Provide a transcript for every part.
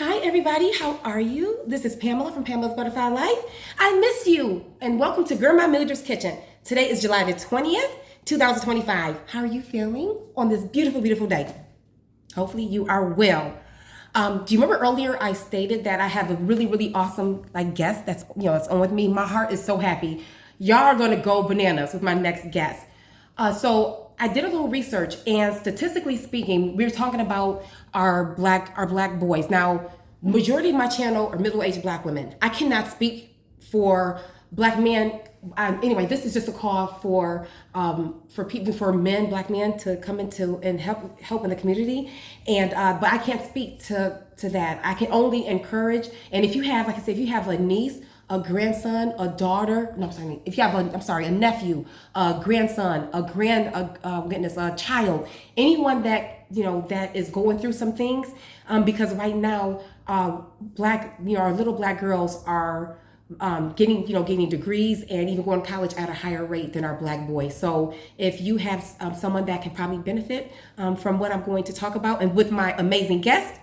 Hi everybody, how are you? This is Pamela from Pamela's Butterfly Life. I miss you and welcome to Grandma Mildred's Kitchen. Today is July the 20th, 2025. How are you feeling on this beautiful, beautiful day? Hopefully you are well. Do you remember earlier I stated that I have a really, really awesome guest that's that's on with me? My heart is so happy. Y'all are gonna go bananas with my next guest. So I did a little research, and statistically speaking, we were talking about our black boys. Now, majority of my channel are middle-aged black women. I cannot speak for black men. Anyway, this is just a call for people, for men, black men, to come into and help in the community. And but I can't speak to that. I can only encourage. And if you have, like I said, if you have a niece, a grandson, a daughter, no, sorry, if you have a nephew, a grandson, a child, anyone that, that is going through some things, because right now, our little black girls are getting degrees and even going to college at a higher rate than our black boys. So if you have someone that can probably benefit from what I'm going to talk about, and with my amazing guest,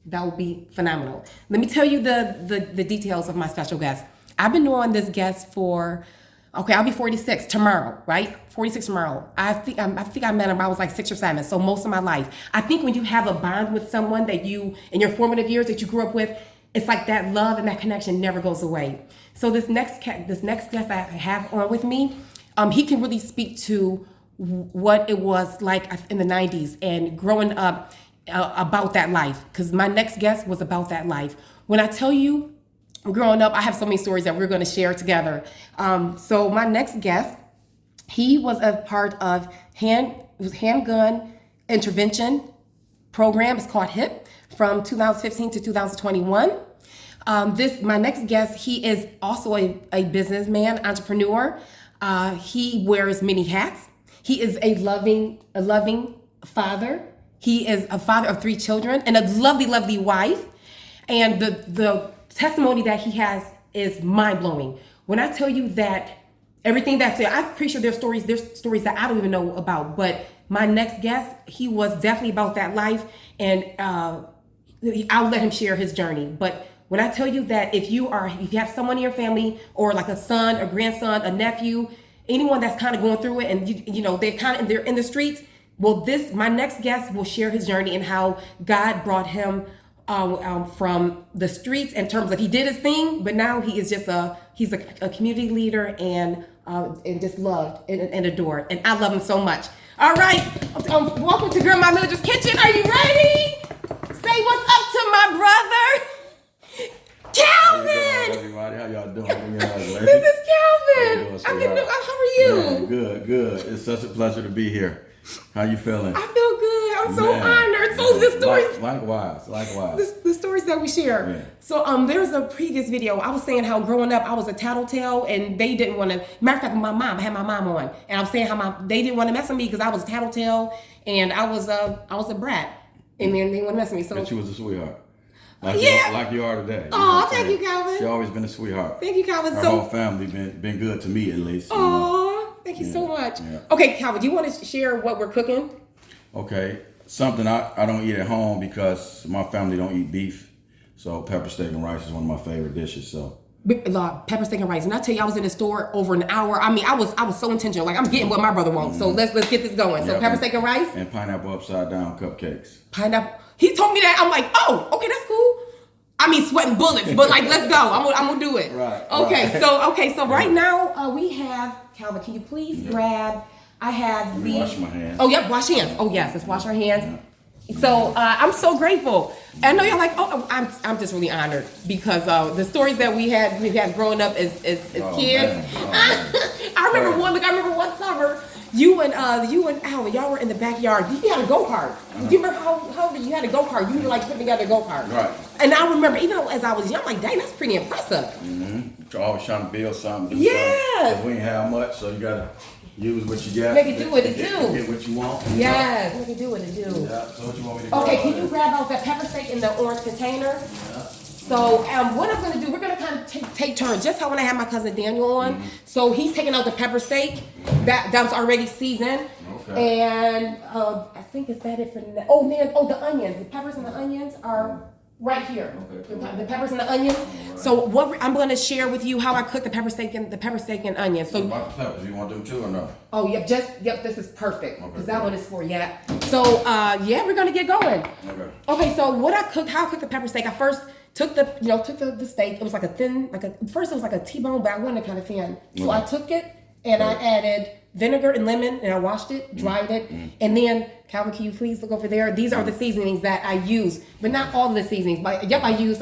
that would be phenomenal. Let me tell you the details of my special guest. I've been knowing this guest for, I'll be 46 tomorrow, right? 46 tomorrow. I think I met him when I was like 6 or 7, so most of my life. I think when you have a bond with someone that you, in your formative years that you grew up with, it's like that love and that connection never goes away. So this next guest I have on with me, he can really speak to what it was like in the 90s and growing up, about that life, because my next guest was about that life. When I tell you, growing up, I have so many stories that we're going to share together. So my next guest, he was a part of handgun intervention program. It's called HIP, from 2015 to 2021. My next guest, he is also a businessman, entrepreneur. He wears many hats. He is a loving father. He is a father of 3 children and a lovely, lovely wife. And the testimony that he has is mind-blowing. When I tell you that everything that's there, I'm pretty sure there's stories that I don't even know about. But my next guest, he was definitely about that life, and I'll let him share his journey. But when I tell you that if you have someone in your family, or like a son, a grandson, a nephew, anyone that's kind of going through it, and they're in the streets, well, my next guest will share his journey and how God brought him from the streets, in terms of he did his thing, but now he is just he's a community leader and just loved and adored. And I love him so much. All right, welcome to Grandma Mildred's Kitchen. Are you ready? Say what's up to my brother, Calvin. Everybody, how y'all doing? This is Calvin. How are you? Man, good. It's such a pleasure to be here. How you feeling? I feel good. I'm so honored. So the stories, likewise. The stories that we share. Yeah. So there's a previous video. I was saying how growing up I was a tattletale, and they didn't want to. Matter of fact, I had my mom on, and I'm saying how they didn't want to mess with me because I was a tattletale and I was a brat, and then they didn't want to mess with me. So but you was a sweetheart. Like you are today. Oh, thank you, Calvin. She's always been a sweetheart. Thank you, Calvin. Her whole family been good to me, at least. Oh, thank you so much. Yeah. Okay, Calvin, do you want to share what we're cooking? Okay, something I don't eat at home because my family don't eat beef. So pepper steak and rice is one of my favorite dishes. So pepper steak and rice. And I tell you, I was in the store over an hour. I mean, I was so intentional. Like, I'm getting what my brother wants. So let's get this going. So pepper steak and rice and pineapple upside down cupcakes. Pineapple. He told me that. I'm like, oh, okay, that's cool. I mean, sweating bullets, but like, let's go. I'm gonna do it. Right. Okay. So right now we have, Calvin. Can you please grab? I have wash my hands. Oh, yep, wash hands. Oh, yes, let's wash our hands. Yeah. So I'm so grateful. I know you're like, I'm just really honored because the stories that we've had growing up as kids. I remember one summer, you and Alan, y'all were in the backyard. You had a go-kart. Do you remember how you had a go-kart? You were like putting together a go-kart. Right. And I remember, even as I was young, I'm like, dang, that's pretty impressive. Mm-hmm. Always trying to build something. Yes. We ain't have much, so you gotta use what you got. Make it do what it do. Get what you want. Yes, make it do what it do. Yeah. So what you want me to do? Okay, can you grab out that pepper steak in the orange container? Yeah. So what I'm gonna do, we're gonna kind of take turns, just how when I had my cousin Daniel on. Mm-hmm. So he's taking out the pepper steak that was already seasoned. Okay. And I think is that it for now. The onions, the peppers and the onions are right here. Okay, cool. The peppers and the onions. Right. So I'm going to share with you how I cook the pepper steak and onions. So What about the peppers? You want them too or no? oh yep, this is perfect because that cool. one is for So we're gonna get going. Okay, so how I cook the pepper steak. I first took the steak. It was like first it was like a T-bone, but I wanted kind of thin. So I took it and I added vinegar and lemon, and I washed it, dried it, and then Calvin, can you please look over there? These are the seasonings that I use, but not all of the seasonings. But yep, I use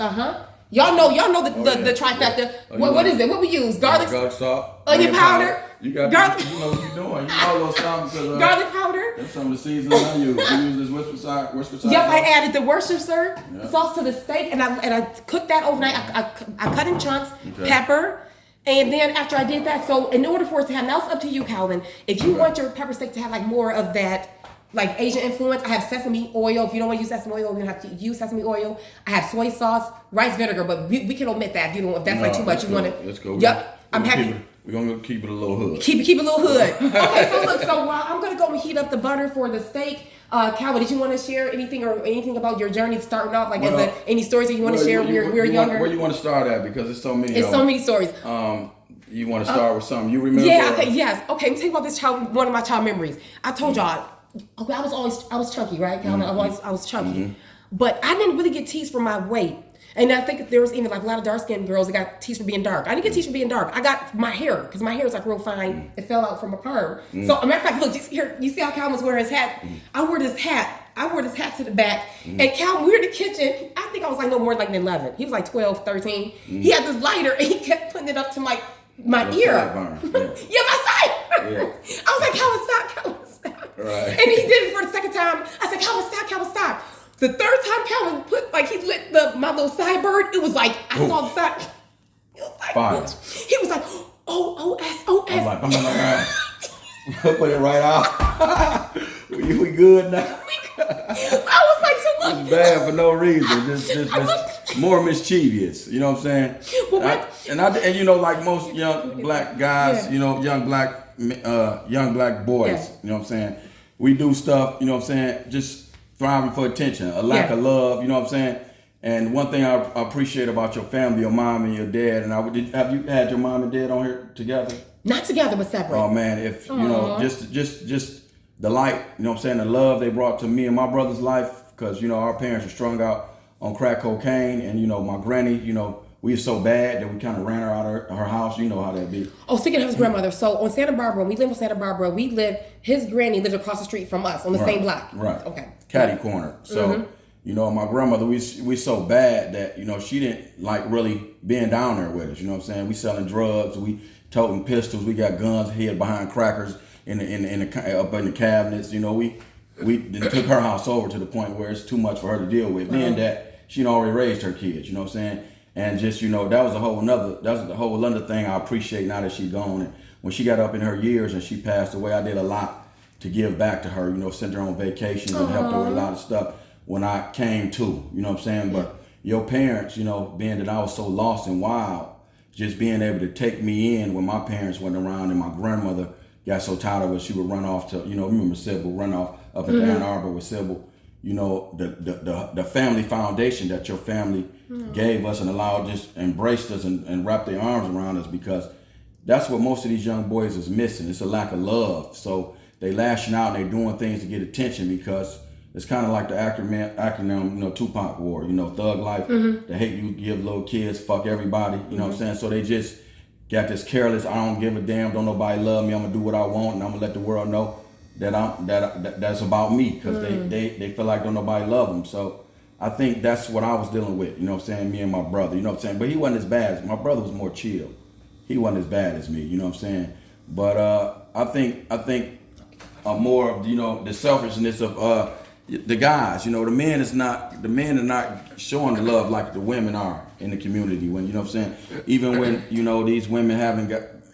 Y'all know the trifecta. What is it? What we use? Garlic salt, onion powder. You got garlic. You know what you're doing. You know those something. Garlic powder. That's some of the seasonings I use. You use this Worcestershire. Yep, I added the Worcestershire sauce to the steak, and I cooked that overnight. I cut in chunks, pepper, and then after I did that, so in order for it to have, now it's up to you, Calvin. If you want your pepper steak to have like more of that, like Asian influence, I have sesame oil. If you don't want to use sesame oil, you have to use sesame oil. I have soy sauce, rice vinegar, but we can omit that if you don't. If that's like too much, you want it. Let's go. Yep, I'm happy. We're gonna keep it a little hood. Keep it a little hood. Okay, so look, I'm gonna go and heat up the butter for the steak. Calvin, did you want to share anything about your journey starting off? Like, any stories that you want to share when we were younger? Where you want to start at? Because there's so many. It's so many stories. You want to start with something you remember? Yeah. Okay. Yes. Okay. Let me tell you about one of my child memories. I told y'all. Okay, I was chunky, right, Calvin? I was chunky, but I didn't really get teased for my weight. And I think there was even like a lot of dark skinned girls that got teased for being dark. I didn't get teased for being dark. I got my hair, because my hair is like real fine. It fell out from a perm. So, a matter of fact, look, here, you see how Calvin's wearing his hat? I wore this hat to the back. And Calvin, we were in the kitchen. I think I was like no more than like 11. He was like 12, 13. He had this lighter and he kept putting it up to my ear. Yeah, my side. I was like, Calvin, stop. Right. And he did it for the second time. I said, Calvin, stop. The third time Calvin he lit my little sideburn, it was like, I saw the side. It was like, fire. He was like, OS. I'm like, put it right out. we good now? I was like, so look. It's bad for no reason. Just more mischievous. You know what I'm saying? Well, and you know, like most young black guys, you know, young black boys, you know what I'm saying? We do stuff, you know what I'm saying, just thriving for attention, a lack of love, you know what I'm saying? And one thing I appreciate about your family, your mom and your dad, and have you had your mom and dad on here together? Not together, but separate. Oh man, if you know, just the light, you know what I'm saying, the love they brought to me and my brother's life, because you know our parents were strung out on crack cocaine, and you know my granny, you know, we were so bad that we kind of ran her out of her house. You know how that be. Oh, speaking of his grandmother, so on Santa Barbara, we live in Santa Barbara. His granny lived across the street from us on the same block. Right. Okay. Catty corner. So, you know, my grandmother, we so bad that, you know, she didn't like really being down there with us. You know what I'm saying? We selling drugs, we toting pistols, we got guns hid behind crackers up in the cabinets. You know, we took her house over to the point where it's too much for her to deal with. Being that she'd already raised her kids, you know what I'm saying? And just, you know, that was the whole other thing I appreciate now that she's gone. And when she got up in her years and she passed away, I did a lot to give back to her, you know, sent her on vacations and helped her with a lot of stuff when I came to, you know what I'm saying? But your parents, you know, being that I was so lost and wild, just being able to take me in when my parents went around and my grandmother got so tired of it, she would run off to, you know, remember Sybil, run off up into Ann Arbor with Sybil. You know, the family foundation that your family gave us and allowed, just embraced us and wrapped their arms around us, because that's what most of these young boys is missing. It's a lack of love. So they lashing out and they doing things to get attention, because it's kind of like the acronym, you know, Tupac War, you know, thug life, the hate you give little kids, fuck everybody, you know what I'm saying? So they just got this careless, I don't give a damn, don't nobody love me, I'm gonna do what I want and I'm gonna let the world know that that's about me, because they feel like don't nobody love them. So I think that's what I was dealing with, you know what I'm saying, me and my brother, you know what I'm saying? But he wasn't as bad. My brother was more chill. He wasn't as bad as me, you know what I'm saying? But I think more of, you know, the selfishness of the guys, you know, the men are not showing the love like the women are in the community, when, you know what I'm saying? Even when, you know, these women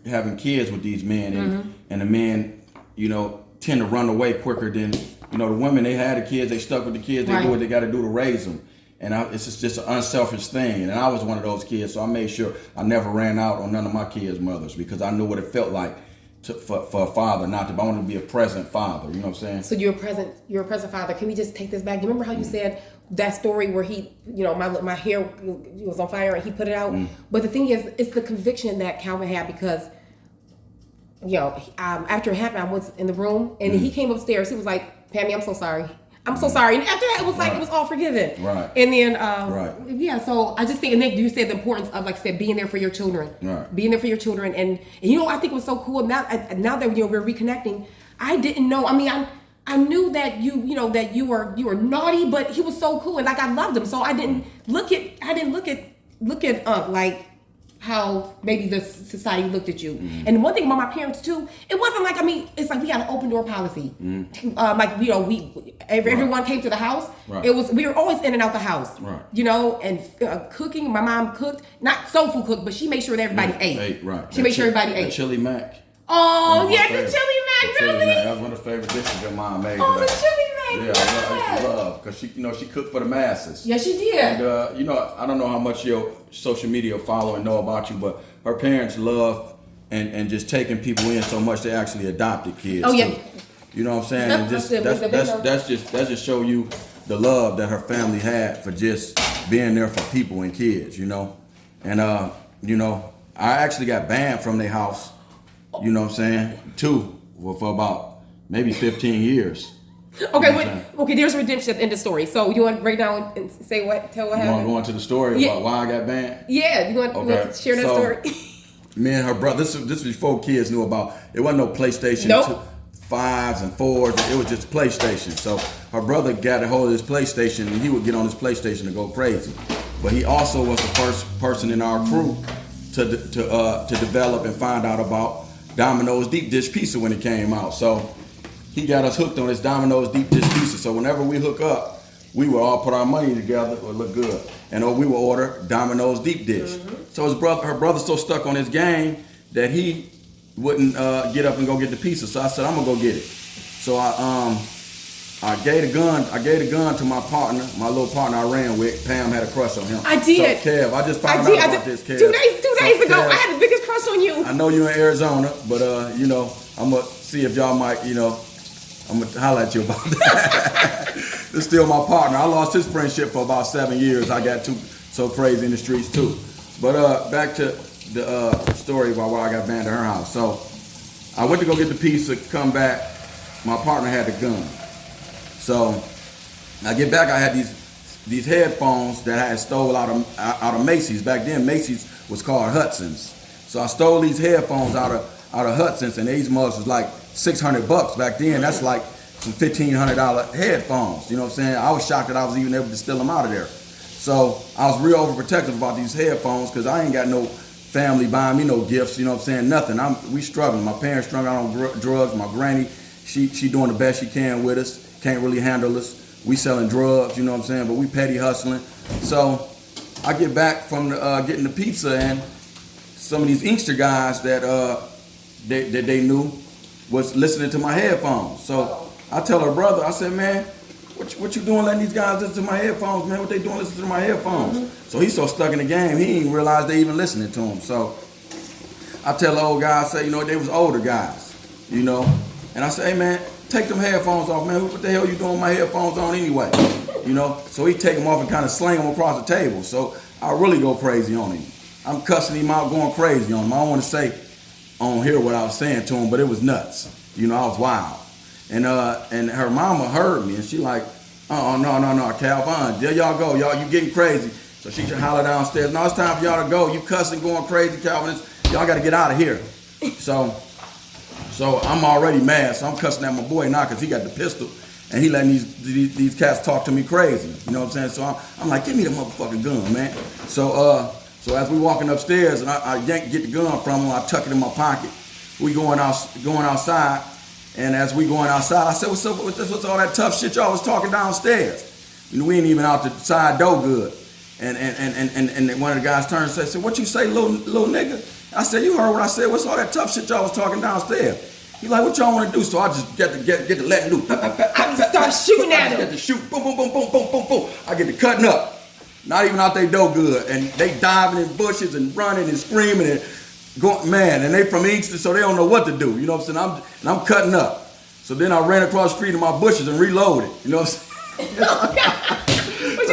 having kids with these men and the men, you know, tend to run away quicker than, you know, the women, they had the kids, they stuck with the kids, they do what they got to do to raise them. And it's just an unselfish thing. And I was one of those kids, so I made sure I never ran out on none of my kids' mothers, because I knew what it felt like for a father not to. I wanted to be a present father. You know what I'm saying? So you're a present father. Can we just take this back? You remember how you said that story where he, my hair was on fire and he put it out. But the thing is, it's the conviction that Calvin had because, after it happened, I was in the room and he came upstairs. He was like, Pammy, I'm so sorry. I'm so sorry. And after that, it was like, it was all forgiven. Right. And then, so I just think, and Nick, you said the importance of, like I said, being there for your children. Right. Being there for your children. And I think was so cool. Now that, we're reconnecting, I didn't know. I mean, I knew that that you were naughty, but he was so cool. And like, I loved him. So I didn't look at like, how maybe the society looked at you. And one thing about my parents too, it wasn't like, it's like we had an open door policy. Everyone came to the house. Right. We were always in and out the house. Right. And cooking, my mom cooked, not soul food cooked, but she made sure that everybody ate. Right. She made sure everybody ate. The chili mac. Oh, yeah, the chili mac, really? That was one of the favorite dishes your mom made. Oh, the chili mac. Yeah, I used to love because she cooked for the masses. Yes, she did. And I don't know how much your social media following know about you, but her parents love and just taking people in so much they actually adopted kids. Oh yeah. Too. You know what I'm saying? And that just show you the love that her family had for just being there for people and kids. And I actually got banned from their house. You know what I'm saying? Too, for about maybe 15 years. Okay, there's redemption in the story. So you want to break down and tell what happened? You want to go into the story about why I got banned? Yeah, you want to share that story? Me and her brother, this was before kids knew about, it wasn't no PlayStation 5s and 4s, it was just PlayStation. So her brother got a hold of this PlayStation and he would get on his PlayStation to go crazy. But he also was the first person in our crew to develop and find out about Domino's deep dish pizza when it came out. So he got us hooked on this Domino's deep dish pizza. So whenever we hook up, we would all put our money together. It would look good. And we would order Domino's deep dish. So her brother's so stuck on his game that he wouldn't get up and go get the pizza. So I said, I'm gonna go get it. So I gave the gun to my partner, my little partner I ran with. Pam had a crush on him. I did. So Kev, I just found out about this, Kev. 2 days ago, Kev, I had the biggest crush on you. I know you're in Arizona, but I'm gonna see if y'all might, I'm gonna holler at you about that. This is still my partner. I lost his friendship for about 7 years. I got so crazy in the streets too. But back to the story about why I got banned at her house. So I went to go get the pizza, come back, my partner had the gun. So I get back, I had these headphones that I had stole out of Macy's. Back then Macy's was called Hudson's. So I stole these headphones out of Hudson's, and these mugs was like $600 back then. That's like some $1,500 headphones. You know what I'm saying? I was shocked that I was even able to steal them out of there. So I was real overprotective about these headphones because I ain't got no family buying me no gifts. You know what I'm saying? Nothing. We struggling. My parents struggling on drugs. My granny, she doing the best she can with us. Can't really handle us. We selling drugs. You know what I'm saying? But we petty hustling. So I get back from getting the pizza, and some of these Inkster guys that they knew was listening to my headphones. So I tell her brother, I said, man, what you doing letting these guys listen to my headphones, man? What they doing listening to my headphones? So he's so stuck in the game, he didn't realize they even listening to him. So I tell the old guy, I say, they was older guys, and I say, hey man, take them headphones off, man. What the hell you doing with my headphones on anyway? So he take them off and kind of sling them across the table. So I really go crazy on him. I'm cussing him out, going crazy on him. I don't want to say on here what I was saying to him, but it was nuts. I was wild. And her mama heard me, and she like, oh, no, Calvin, there y'all go. Y'all, you getting crazy. So she just holler downstairs, no, it's time for y'all to go. You cussing, going crazy, Calvin. Y'all got to get out of here. So I'm already mad. So I'm cussing at my boy now because he got the pistol, and he letting these cats talk to me crazy. You know what I'm saying? So I'm like, give me the motherfucking gun, man. So as we walking upstairs, and I get the gun from him, I tuck it in my pocket. We going outside. And as we going outside, I said, what's up with this? What's all that tough shit y'all was talking downstairs? We ain't even out the side door good. And one of the guys turned and said, what you say, little nigga? I said, you heard what I said. What's all that tough shit y'all was talking downstairs? He like, what y'all want to do? So I just get to letting loose. I just start shooting at him. I get to shoot. Boom, boom, boom, boom, boom, boom, boom. I get to cutting up. Not even out they door good. And they diving in bushes and running and screaming and going, man, and they from Easton, so they don't know what to do. You know what I'm saying? I'm cutting up. So then I ran across the street in my bushes and reloaded. You know what I'm saying? Oh, God. But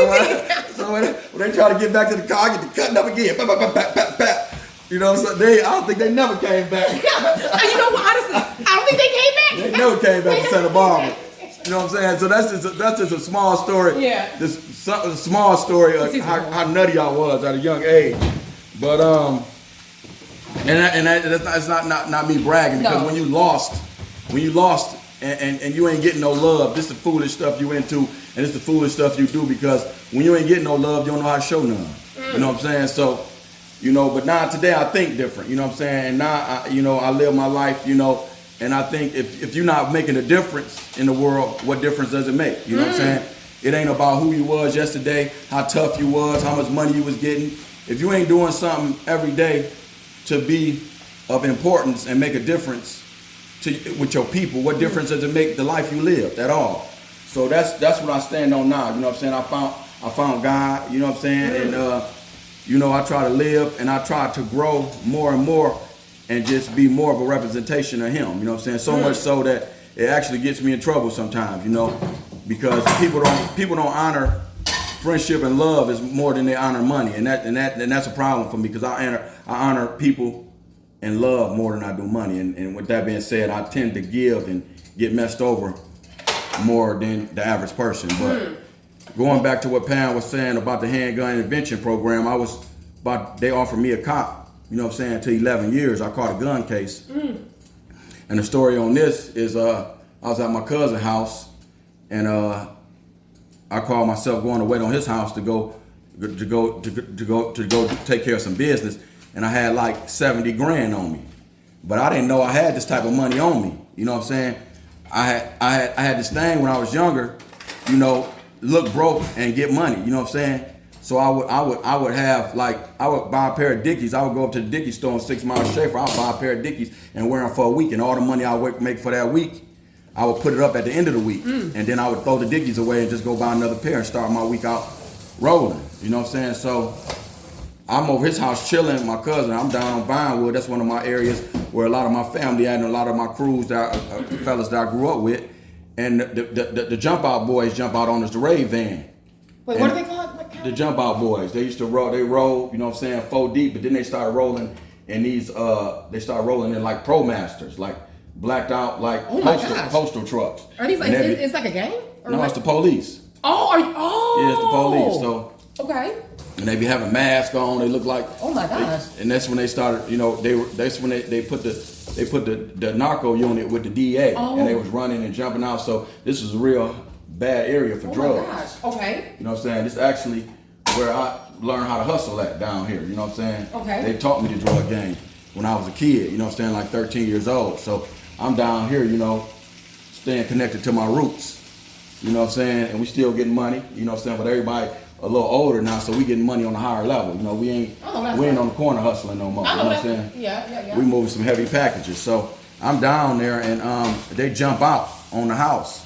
So when they try to get back to the car, I get to cutting up again. Bap, bap, bap, bap, bap. You know, so I don't think they never came back. You know what? Honestly, I don't think they came back. They never came back to Santa Barbara. You know what I'm saying? So that's just a small story. Yeah. A small story of how nutty I was at a young age. But that's not me bragging, because when you lost and you ain't getting no love, this is the foolish stuff you into, and it's the foolish stuff you do, because when you ain't getting no love, you don't know how to show none. You know what I'm saying? So, you know, but now today I think different. You know what I'm saying? And now I live my life. You know. And I think if you're not making a difference in the world, what difference does it make? You know what I'm saying? It ain't about who you was yesterday, how tough you was, how much money you was getting. If you ain't doing something every day to be of importance and make a difference with your people, what difference does it make the life you lived at all? So that's what I stand on now. You know what I'm saying? I found God. You know what I'm saying? And I try to live, and I try to grow more and more, and just be more of a representation of him. You know what I'm saying? So much so that it actually gets me in trouble sometimes, because people don't honor friendship and love as more than they honor money. And that's a problem for me, because I honor people and love more than I do money. And with that being said, I tend to give and get messed over more than the average person. But going back to what Pam was saying about the handgun intervention program, they offered me a cop, you know what I'm saying, to 11 years. I caught a gun case. And the story on this is I was at my cousin's house, and I called myself going to wait on his house to go take care of some business, and I had like 70 grand on me. But I didn't know I had this type of money on me. You know what I'm saying? I had this thing when I was younger, look broke and get money, you know what I'm saying? So I would buy a pair of Dickies. I would go up to the Dickies store on 6 Mile Schaefer. I would buy a pair of Dickies and wear them for a week. And all the money I would make for that week, I would put it up at the end of the week. And then I would throw the Dickies away and just go buy another pair and start my week out rolling. You know what I'm saying? So I'm over his house chilling with my cousin. I'm down on Vinewood. That's one of my areas where a lot of my family at and a lot of my crews, fellas that I grew up with. And the jump out boys jump out on us, the rave van. Wait, what are they called? The jump out boys. They used to roll, you know what I'm saying, 4 deep, but then they started rolling in these, they started rolling in like Pro Masters, like blacked out, like postal trucks. Are these like, it's like a gang? Or no, what? it's the police. Oh, Yeah, it's the police, so. Okay. And they be having masks on, they look like. Oh my gosh. And that's when they started, that's when they put the narco unit with the DA, and they was running and jumping out, so this was a real bad area for drugs. Oh my gosh, okay. You know what I'm saying? This is actually where I learned how to hustle at down here, you know what I'm saying? Okay. They taught me the drug game when I was a kid, you know what I'm saying, like 13 years old. So I'm down here, staying connected to my roots, you know what I'm saying? And we still getting money, you know what I'm saying? But everybody a little older now, so we getting money on a higher level. We ain't on the corner hustling no more, you know what I'm saying? Yeah. We moving some heavy packages. So I'm down there, and they jump out on the house.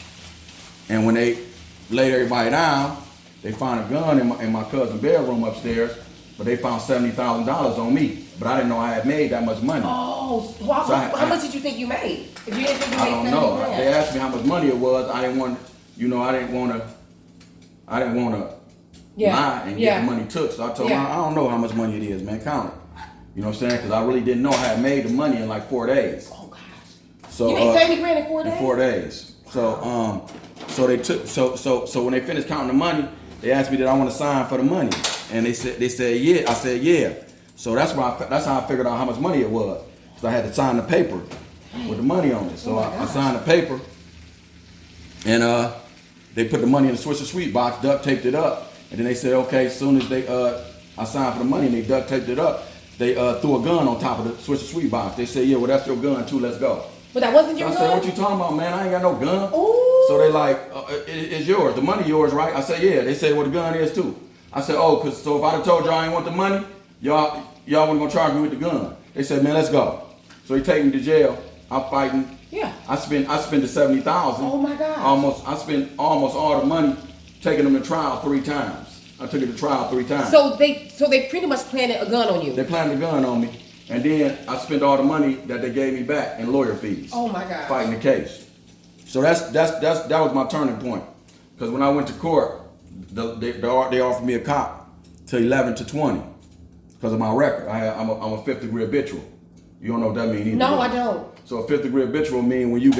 And when they laid everybody down, they found a gun in my cousin's bedroom upstairs, but they found $70,000 on me. But I didn't know I had made that much money. Oh, wow. So how much did you think you made? If you didn't think you made, I don't know. They asked me how much money it was. I didn't want to lie and get the money took. So I told them, I don't know how much money it is, man. Count it. You know what I'm saying? Because I really didn't know I had made the money in like 4 days. Oh gosh. So you made 70 grand in 4 days? In 4 days. So they took so when they finished counting the money, they asked me did I want to sign for the money, and they said yeah. I said yeah. So that's how I figured out how much money it was. So I had to sign the paper with the money on it. So I signed the paper, and they put the money in the Swisher Sweet box, duct taped it up, and then they said okay. As soon as I signed for the money and they duct taped it up, they threw a gun on top of the Swisher Sweet box. They said yeah, well that's your gun too. Let's go. But that wasn't your gun? I said, what you talking about, man? I ain't got no gun. Ooh. So they like, it's yours. The money yours, right? I said, yeah. They said, well, the gun is too. I said, so if I'd have told y'all I ain't want the money, y'all wasn't gonna charge me with the gun. They said, man, let's go. So he take me to jail. I'm fighting. Yeah. I spent the $70,000. Oh my God. I spent almost all the money taking them to trial 3 times. I took it to trial 3 times. So they pretty much planted a gun on you. They planted a gun on me. And then I spent all the money that they gave me back in lawyer fees. Oh my God. Fighting the case. So that was my turning point. Because when I went to court, they offered me a cop to 11 to 20 because of my record. I'm a fifth degree habitual. You don't know what that means either. No, I don't. So a fifth degree habitual mean when you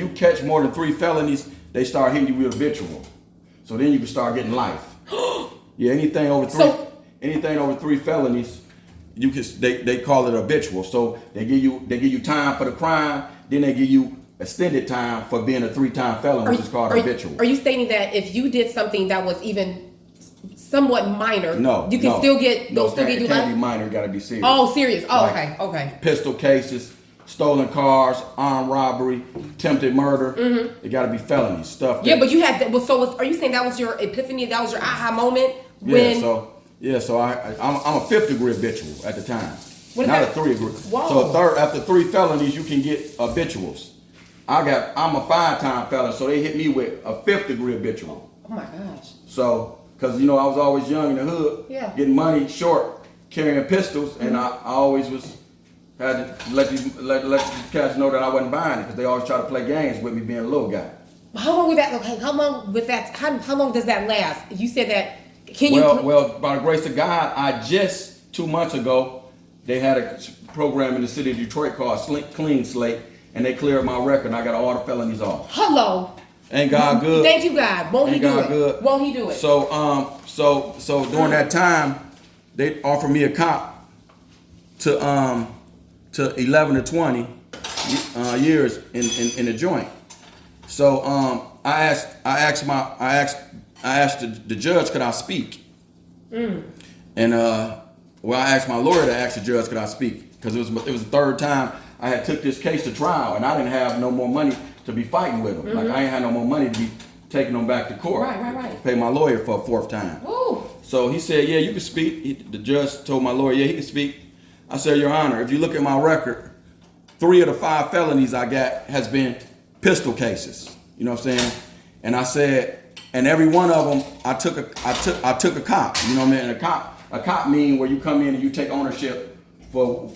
catch more than 3 felonies, they start hitting you with habitual. So then you can start getting life. Yeah, anything over 3 felonies, they call it habitual. So they give you time for the crime, then they give you extended time for being a 3-time felon, which is called habitual. Are you stating that if you did something that was even somewhat minor, you can still get life? It can't be minor, it gotta be serious. Oh, serious. Oh, Like okay. Pistol cases, stolen cars, armed robbery, attempted murder. It gotta be felony stuff. Yeah, but you had that. So are you saying that was your epiphany? That was your aha moment when? So I'm a fifth degree habitual at the time. What is Not that? a 3 degree. Whoa. So after 3 felonies, you can get habituals. I'm a 5-time felon, so they hit me with a fifth degree habitual. Oh my gosh. So, because I was always young in the hood, getting money short, carrying pistols, and I always had to let these cats know that I wasn't buying it because they always try to play games with me being a little guy. How long would that? Okay, how long does that last? You said that. Well, by the grace of God, I just 2 months ago, they had a program in the city of Detroit called Clean Slate, and they cleared my record, and I got all the felonies off. Hello. Ain't God good? Thank you, God. Won't He do it? Good? Won't He do it? So during that time, they offered me a cop to 11 to 20 years in the joint. So I asked the judge, could I speak? And I asked my lawyer to ask the judge, could I speak? Because it was the 3rd time I had took this case to trial, and I didn't have no more money to be fighting with them. Like I ain't had no more money to be taking them back to court. Right. Pay my lawyer for a 4th time. Ooh. So he said, yeah, you can speak. The judge told my lawyer, yeah, he can speak. I said, Your Honor, if you look at my record, 3 of the 5 felonies I got has been pistol cases. You know what I'm saying? And I said, and every one of them, I took a cop. You know what I mean? And a cop mean where you come in and you take ownership for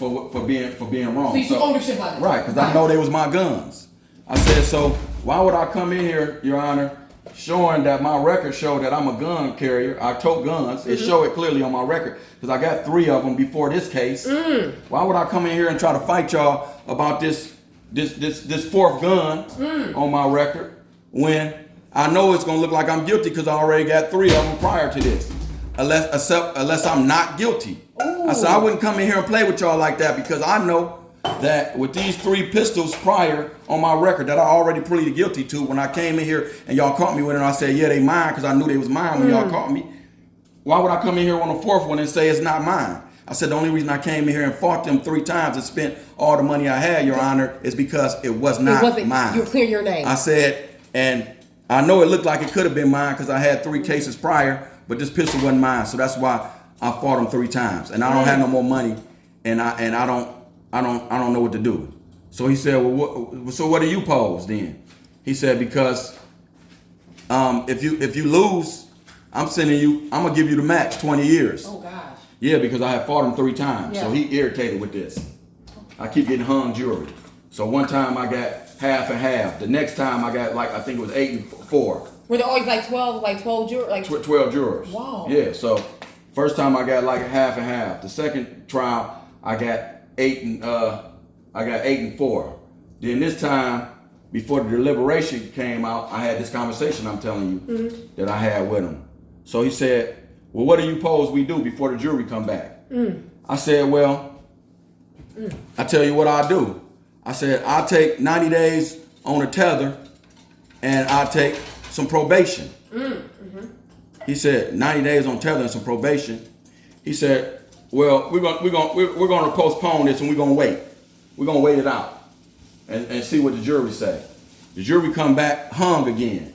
being wrong. So you took ownership of it. Right, because I know they was my guns. I said, so why would I come in here, Your Honor, showing that my record showed that I'm a gun carrier? I tote guns. It showed it clearly on my record because I got 3 of them before this case. Why would I come in here and try to fight y'all about this 4th gun on my record when I know it's gonna look like I'm guilty because I already got 3 of them prior to this, unless I'm not guilty. Ooh. I said I wouldn't come in here and play with y'all like that because I know that with these 3 pistols prior on my record that I already pleaded guilty to, when I came in here and y'all caught me with it, and I said, yeah, they mine because I knew they was mine when y'all caught me. Why would I come in here on the 4th one and say it's not mine? I said the only reason I came in here and fought them 3 times and spent all the money I had, Your Honor, is because it was not mine. You clear your name. I said, and I know it looked like it could have been mine because I had 3 cases prior, but this pistol wasn't mine, so that's why I fought them 3 times, and I don't have no more money, and I don't know what to do. So he said, well, so what do you pose then? He said, because if you lose, I'm gonna give you the max 20 years. Oh gosh. Yeah, because I had fought him 3 times, so he irritated with this. I keep getting hung jury. So one time I got half and half. The next time I got I think it was 8 and 4. Were there always 12 jurors? 12 jurors. Wow. Yeah, so first time I got half and half. The second trial I got 8 and 4. Then this time, before the deliberation came out, I had this conversation I'm telling you that I had with him. So he said, well, what do you pose we do before the jury come back? I said, well, I tell you what I do. I said, I'll take 90 days on a tether and I'll take some probation. He said, 90 days on tether and some probation. He said, well, we're gonna postpone this and we're gonna wait. We're gonna wait it out and see what the jury say. The jury come back hung again.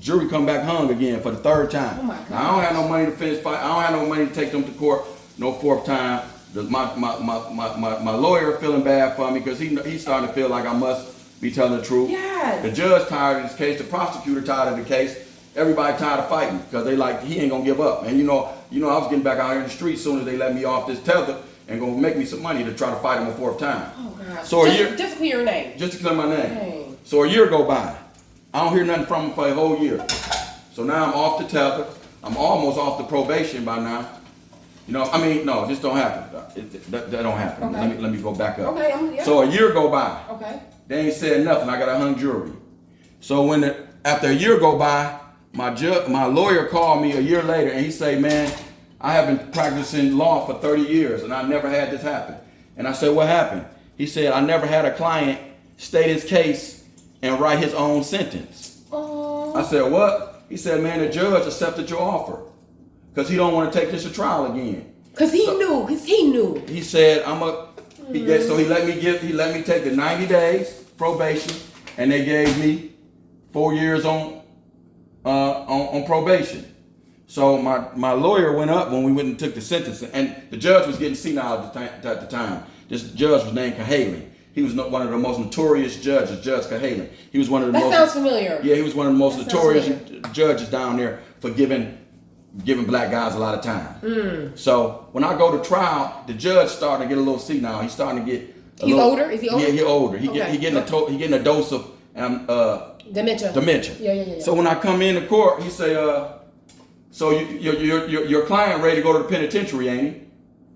Jury come back hung again for the 3rd time. Oh my God. Now, I don't have no money to finish fight. I don't have no money to take them to court no 4th time. My lawyer feeling bad for me because he's starting to feel like I must be telling the truth. Yes. The judge tired of this case. The prosecutor tired of the case. Everybody tired of fighting because they like he ain't gonna give up. And I was getting back out here in the street as soon as they let me off this tether and gonna make me some money to try to fight him a 4th time. Oh God. So just to clear your name. Just to clear my name. Dang. So a year go by. I don't hear nothing from him for a whole year. So now I'm off the tether. I'm almost off the probation by now. You know, I mean, no, this don't happen. That don't happen. Okay. Let me go back up. Okay, yeah. So a year go by. Okay. They ain't said nothing. I got a hung jury. So after a year go by, my lawyer called me a year later and he say, man, I have been practicing law for 30 years and I never had this happen. And I said, what happened? He said, I never had a client state his case and write his own sentence. Oh. I said, what? He said, man, the judge accepted your offer because he don't want to take this to trial again. Because he knew. He said, so he let me take the 90 days probation and they gave me 4 years on probation. So my lawyer went up when we went and took the sentence, and the judge was getting senile at the time. This judge was named Cahalan. He was one of the most notorious judges, Judge Cahalan. He was one of the That sounds familiar. Yeah, he was one of the most notorious judges down there for giving black guys a lot of time. So when I go to trial, the judge starting to get a little senile. He's starting to get older? Is he older? Yeah, he's older. He Okay. getting a dose of dementia. Yeah. So when I come into court, he say, so your client ready to go to the penitentiary, ain't he?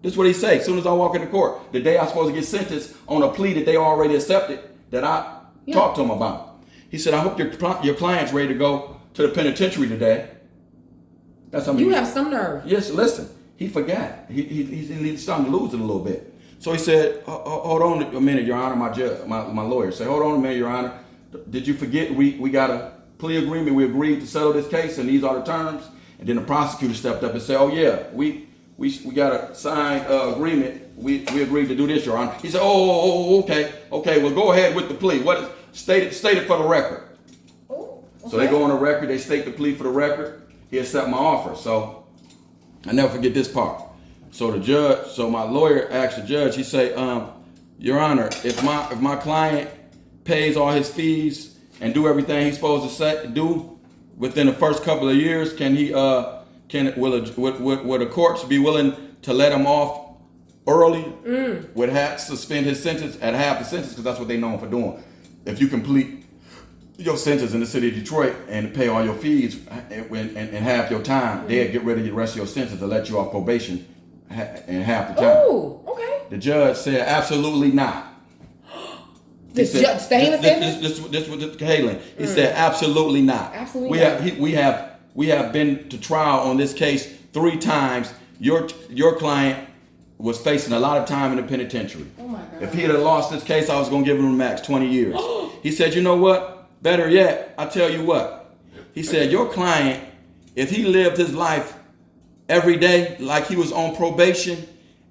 This is what he say. As soon as I walk into court, the day I'm supposed to get sentenced on a plea that they already accepted, that I talked to him about. He said, I hope your client's ready to go to the penitentiary today. That's how you have some nerve. Yes, listen. He forgot. He's starting to lose it a little bit. So he said, hold on a minute, Your Honor. My lawyer said, hold on a minute, Your Honor. Did you forget we got a plea agreement? We agreed to settle this case, and these are the terms. And then the prosecutor stepped up and said, oh yeah, we got a signed agreement. We agreed to do this, Your Honor. He said, okay. Well, go ahead with the plea. What is stated for the record? Oh, okay. So they go on the record. They state the plea for the record. He accepted my offer. So I never forget this part. So my lawyer asked the judge. He say, Your Honor, if my client pays all his fees and do everything he's supposed to do within the first couple of years, will the courts be willing to let him off early? Would have to suspend his sentence at half the sentence, because that's what they know him for doing. If you complete your sentence in the city of Detroit and pay all your fees and half your time, they'll get rid of the rest of your sentence and let you off probation in half the time. Oh, okay. The judge said absolutely not. This judge staying the sentence? This was Cahalan. He said absolutely not. Absolutely not. We have been to trial on this case 3 times. Your client was facing a lot of time in the penitentiary. Oh my God. If he had lost this case, I was going to give him the max 20 years. He said, you know what? Better yet, I tell you what. He said, your client, if he lived his life every day like he was on probation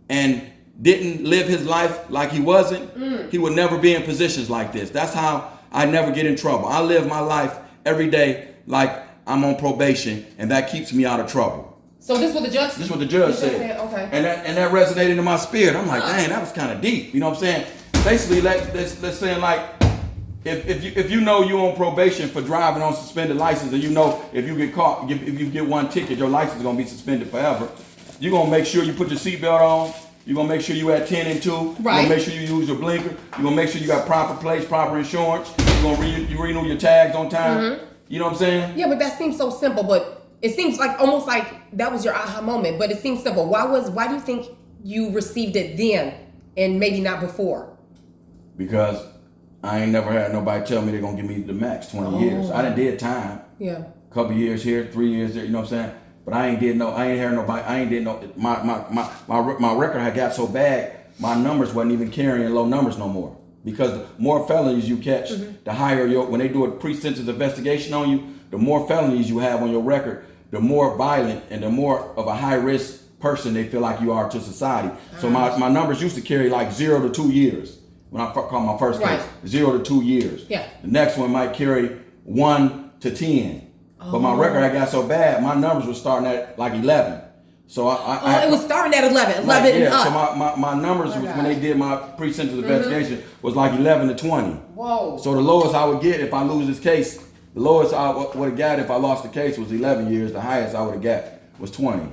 and didn't live his life like he wasn't, he would never be in positions like this. That's how I never get in trouble. I live my life every day like I'm on probation, and that keeps me out of trouble. So this is what the judge said? This is what the judge said. Okay. And that resonated in my spirit. I'm like, dang, that was kind of deep. You know what I'm saying? Basically, let's say like, if you know you're on probation for driving on suspended license, and you know if you get caught, if you get one ticket, your license is gonna be suspended forever. You're gonna make sure you put your seatbelt on. You're gonna make sure you at 10 and 2. You're gonna make sure you use your blinker. You're gonna make sure you got proper plates, proper insurance. You're gonna renew your tags on time. You know what I'm saying? Yeah, but that seems so simple, but it seems like almost like that was your aha moment, but it seems simple. Why do you think you received it then and maybe not before? Because I ain't never had nobody tell me they're gonna give me the max 20 years. I done did time. Yeah. Couple years here, 3 years there, you know what I'm saying? But I ain't did nobody, my record had got so bad, my numbers wasn't even carrying low numbers no more. Because the more felonies you catch, the higher when they do a pre-sentence investigation on you, the more felonies you have on your record, the more violent and the more of a high risk person they feel like you are to society. So my numbers used to carry like 0 to 2 years when I called my first case. 0 to 2 years. Yeah. The next one might carry 1 to 10. But my record had got so bad, my numbers were starting at like 11. So it was starting at 11 and up. So my numbers when they did my pre-sentence investigation was like 11 to 20. Whoa. So the lowest I would get if I lose this case, the lowest I would have got if I lost the case was 11 years. The highest I would have got was 20.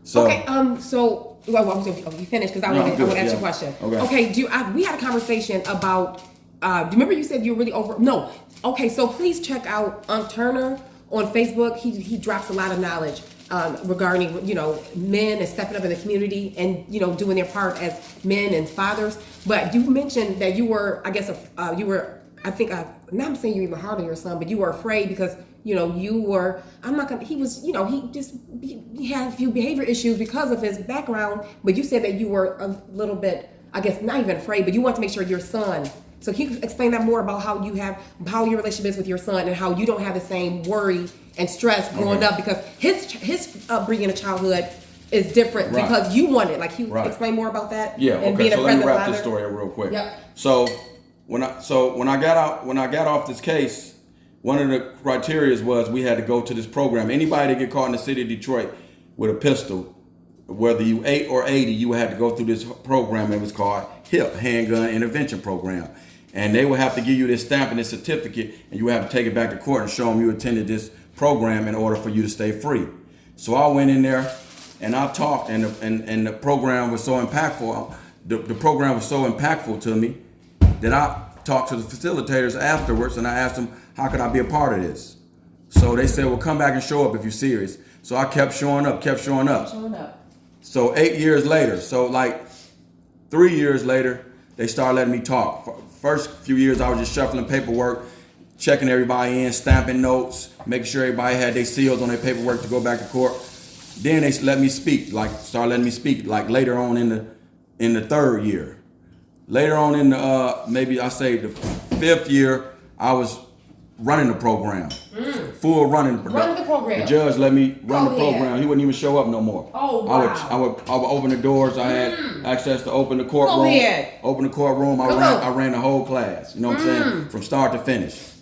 So okay. You finished because I want to ask you a question. Okay. We had a conversation about. Do you remember you said you're really over? No. Okay. So please check out Unk Turner on Facebook, he drops a lot of knowledge regarding men and stepping up in the community and doing their part as men and fathers. But you mentioned that you were, I guess, I'm saying you even hard on your son, but you were afraid because you were. I'm not gonna. He was. He had a few behavior issues because of his background. But you said that you were a little bit, I guess, not even afraid, but you want to make sure your son. So can you explain that more about how your relationship is with your son and how you don't have the same worry and stress growing up because his upbringing in childhood is different because you want it. Like, you explain more about that. Yeah. And Okay. being So a let me present wrap father. this story up real quick. Yep. So when I got off this case, one of the criteria was we had to go to this program. Anybody that get caught in the city of Detroit with a pistol, whether you 8 or 80, you had to go through this program. It was called HIP, Handgun Intervention Program. And they would have to give you this stamp and this certificate, and you would have to take it back to court and show them you attended this program in order for you to stay free. So I went in there and I talked, and the program was so impactful. The program was so impactful to me that I talked to the facilitators afterwards, and I asked them, how could I be a part of this? So they said, well, come back and show up if you're serious. So I kept showing up. So 8 years later, so like 3 years later, they started letting me talk. First few years, I was just shuffling paperwork, checking everybody in, stamping notes, making sure everybody had their seals on their paperwork to go back to court. Then they let me speak, started letting me speak, later on in the third year. Later on in the, maybe I say the 5th year, I was running the program. Full running the program. The judge let me run the program. He wouldn't even show up no more. Oh, wow. I would open the doors. I had access to open the courtroom. Open the courtroom. I ran the whole class. You know what I'm saying? From start to finish.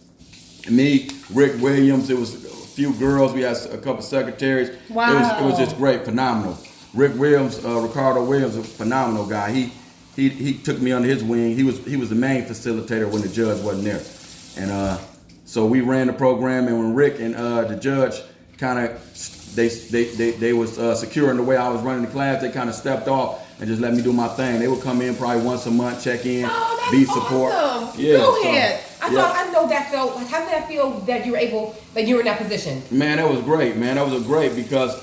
Me, Rick Williams, it was a few girls. We had a couple secretaries. Wow. It was just great, phenomenal. Rick Williams, Ricardo Williams, a phenomenal guy. He took me under his wing. He was the main facilitator when the judge wasn't there. And so we ran the program, and when Rick and the judge kind of they was securing the way I was running the class, they kind of stepped off and just let me do my thing. They would come in probably once a month, check in, be support. Awesome. Yeah, Go ahead. I know that felt. Like, how did that feel that you were able, that you were in that position? Man, that was great. Man, that was great because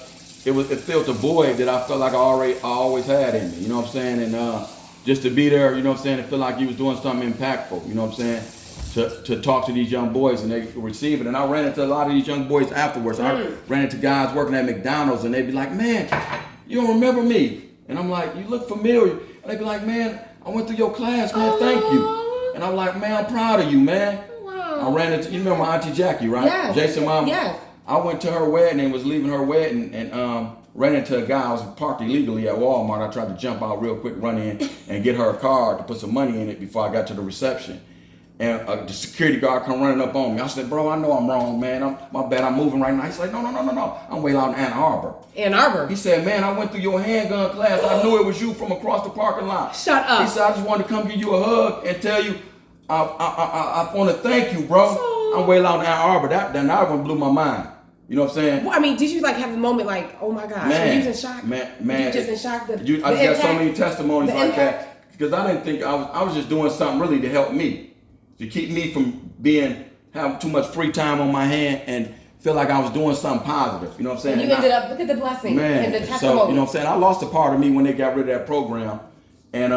it filled the void that I felt like I always had in me. You know what I'm saying? And just to be there, you know what I'm saying, and feel like you was doing something impactful. You know what I'm saying? To talk to these young boys and they receive it. And I ran into a lot of these young boys afterwards. I ran into guys working at McDonald's and they'd be like, man, you don't remember me? And I'm like, you look familiar. And they'd be like, man, I went through your class, man, thank you. And I'm like, man, I'm proud of you, man. Wow. I ran into, you remember my Auntie Jackie, right? Yes. Jason mom. Yes. I went to her wedding and was leaving her wedding and ran into a guy. I was parked illegally at Walmart. I tried to jump out real quick, run in and get her a card to put some money in it before I got to the reception. And the security guard come running up on me. I said, bro, I know I'm wrong, man. My bad, I'm moving right now. He's like, no. I'm way out in Ann Arbor. Ann Arbor? He said, man, I went through your handgun class. I knew it was you from across the parking lot. Shut up. He said, I just wanted to come give you a hug and tell you, I want to thank you, bro. I'm way out in Ann Arbor. That one blew my mind. You know what I'm saying? Well, I mean, did you have a moment like, oh my gosh, man, were you in shock? Man, you just in shock? I just got so many testimonies like that because I didn't think I was just doing something really to help me. To keep me from having too much free time on my hand and feel like I was doing something positive. You know what I'm saying? And you ended up, look at the blessing and the testimony. So, you know what I'm saying? I lost a part of me when they got rid of that program. And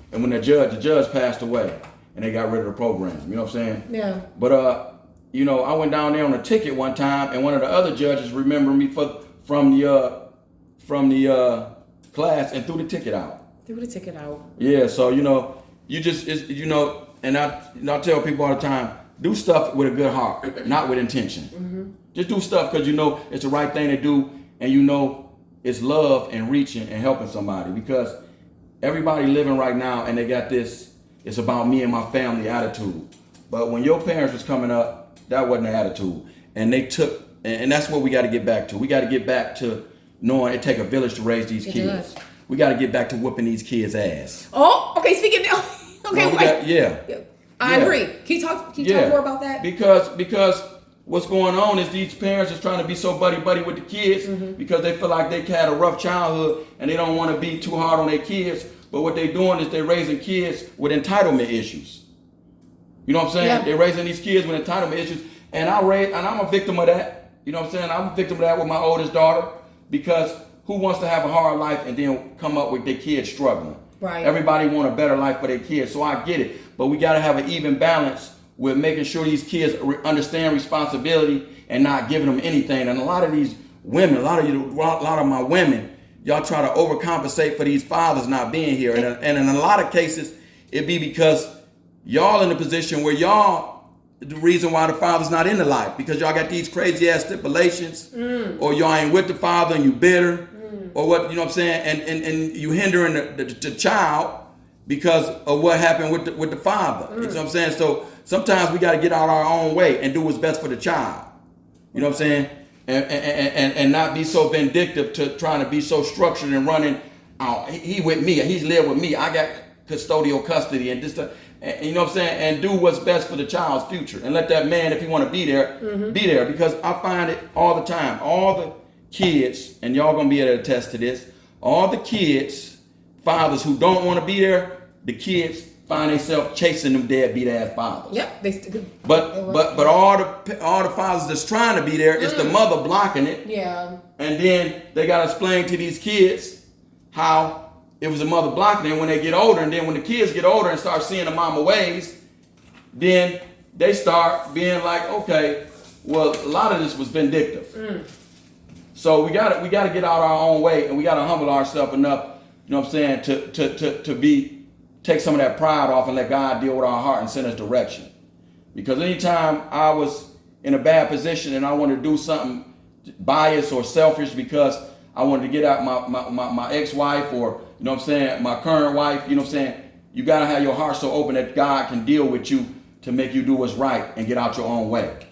when the judge passed away and they got rid of the program. You know what I'm saying? Yeah. But, I went down there on a ticket one time and one of the other judges remembered me from the class and threw the ticket out. Yeah, so, you just, and I tell people all the time, do stuff with a good heart, not with intention. Mm-hmm. Just do stuff because it's the right thing to do, and it's love and reaching and helping somebody. Because everybody living right now and they got this, it's about me and my family attitude. But when your parents was coming up, that wasn't the attitude. And they took, and that's what we got to get back to. We got to get back to knowing it take a village to raise these kids. Does. We got to get back to whooping these kids' ass. Oh, okay. Speaking now. Okay, I agree. Can you talk more about that? Because what's going on is these parents is trying to be so buddy with the kids because they feel like they had a rough childhood and they don't want to be too hard on their kids. But what they're doing is they're raising kids with entitlement issues. You know what I'm saying? Yeah. They're raising these kids with entitlement issues. And I'm a victim of that. You know what I'm saying? I'm a victim of that with my oldest daughter, because who wants to have a hard life and then come up with their kids struggling? Right. Everybody want a better life for their kids, so I get it. But we got to have an even balance with making sure these kids understand responsibility and not giving them anything. And a lot of these women, a lot of my women, y'all try to overcompensate for these fathers not being here. And in a lot of cases, it be because y'all in a position where y'all, the reason why the father's not in the life, because y'all got these crazy ass stipulations, or y'all ain't with the father and you bitter, or what, you know what I'm saying? And you hindering the child because of what happened with the father. You know what I'm saying? So sometimes we got to get out our own way and do what's best for the child. You know what I'm saying? And not be so vindictive to trying to be so structured and running. Oh, he with me. He's lived with me. I got custodial custody and this. And, you know what I'm saying? And do what's best for the child's future. And let that man, if he want to be there, be there. Because I find it all the time. All the kids, and y'all going to be able to attest to this, all the kids, fathers who don't want to be there, the kids find themselves chasing them deadbeat ass fathers. Yep. But all the fathers that's trying to be there, it's the mother blocking it. Yeah. And then they gotta explain to these kids how it was the mother blocking it when they get older. And then when the kids get older and start seeing the mama ways, then they start being like, okay, well, a lot of this was vindictive. So we gotta get out our own way, and we gotta humble ourselves enough, you know what I'm saying, to take some of that pride off and let God deal with our heart and send us direction. Because anytime I was in a bad position and I wanted to do something biased or selfish because I wanted to get out my ex-wife, or, you know what I'm saying, my current wife, you know what I'm saying, you got to have your heart so open that God can deal with you to make you do what's right and get out your own way.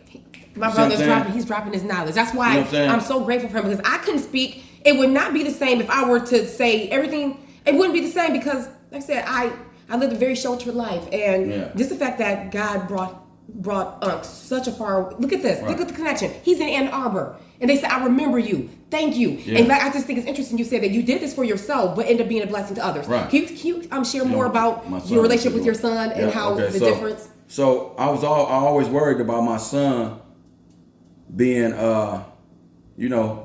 My brother's he's dropping his knowledge. That's why I'm so grateful for him, because I couldn't speak. It would not be the same if I were to say everything. It wouldn't be the same because, like I said, I lived a very sheltered life, and just the fact that God brought Unk such a far. Look at this. Right. Look at the connection. He's in Ann Arbor, and they said, "I remember you. Thank you." Yeah. And I just think it's interesting. You said that you did this for yourself, but ended up being a blessing to others. Right. Can you share more about your relationship with your son and how the difference? So I always worried about my son being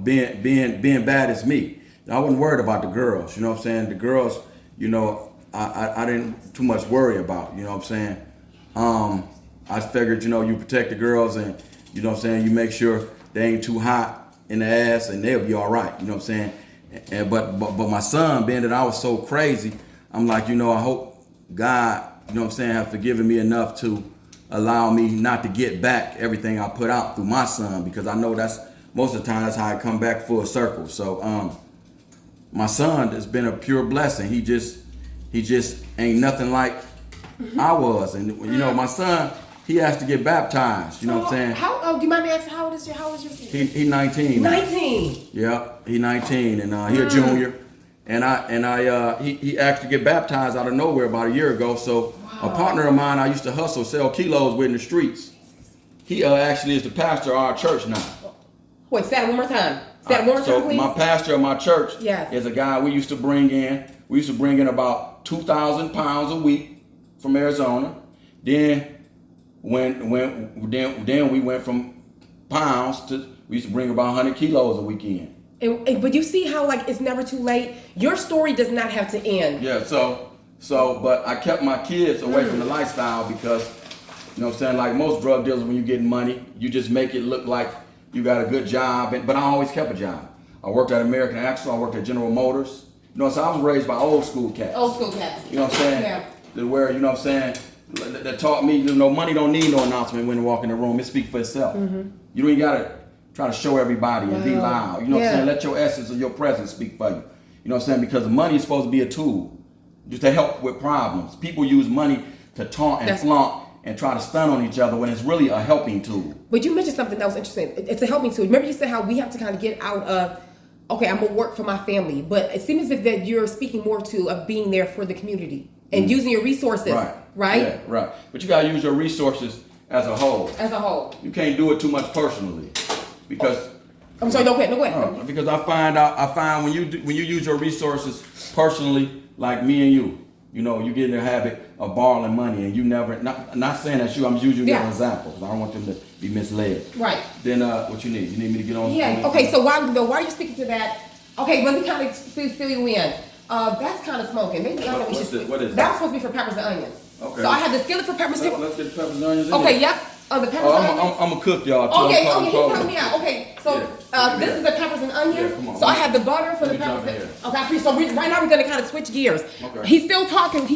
being bad as me. I wasn't worried about the girls. You know what I'm saying? The girls, I didn't too much worry about. You know what I'm saying? I figured, you protect the girls, and you know what I'm saying, you make sure they ain't too hot in the ass, and they'll be all right. You know what I'm saying? But my son, being that I was so crazy, I'm like, I hope God, you know what I'm saying, have forgiven me enough to allow me not to get back everything I put out through my son, because I know that's most of the time that's how I come back full circle. So my son has been a pure blessing. He just ain't nothing like I was. And my son, he has to get baptized. You know what I'm saying? Do you mind me asking, how old is your kid? He 19. 19. Yeah, he 19, and he a junior. And he asked to get baptized out of nowhere about a year ago. So a partner of mine I used to hustle, sell kilos with in the streets, he actually is the pastor of our church now. Wait, say that one more time. So please. my pastor of my church is a guy we used to bring in. We used to bring in about 2,000 pounds a week from Arizona. Then then we went from pounds to, we used to bring about 100 kilos a weekend. But you see how it's never too late. Your story does not have to end. Yeah. So but I kept my kids away from the lifestyle because, you know what I'm saying, like most drug dealers, when you get money, you just make it look like you got a good job. But I always kept a job. I worked at American Axle. I worked at General Motors. So I was raised by old school cats. Old school cats. You know what I'm saying? Yeah. Where, you know what I'm saying, that taught me, money don't need no announcement when you walk in the room. It speaks for itself. Mm-hmm. You don't even got to try to show everybody and be loud. You know what I'm saying? Let your essence or your presence speak for you. You know what I'm saying? Because money is supposed to be a tool just to help with problems. People use money to taunt and flaunt and try to stun on each other when it's really a helping tool. But you mentioned something that was interesting. It's a helping tool. Remember you said how we have to kind of get out of, okay, I'm going to work for my family. But it seems as if that you're speaking more to of being there for the community and using your resources, right? Yeah, right. But you got to use your resources as a whole. As a whole. You can't do it too much personally because... I'm sorry, no, go ahead. Because I find when you use your resources personally, like me and you, you know, you get in the habit of borrowing money and you never, not saying that's you, I'm using you as an example. I don't want them to be misled. Right. Then what you need? You need me to get on? Yeah. Okay. So why are you speaking to that? Okay. Let me kind of fill you in. That's kind of smoking. Maybe I don't know what is that? That was supposed to be for peppers and onions. Okay. So I had the skillet for peppers. Let's get the peppers and onions in Okay. there. Yep. The peppers and onions. I'm gonna cook y'all too. Okay. Okay. He's helping me out. Okay. So this is the peppers and onions. Yeah, come on. So I have the butter for the Let me peppers. jump Okay. So right now we're gonna kind of switch gears. Okay. He's still talking,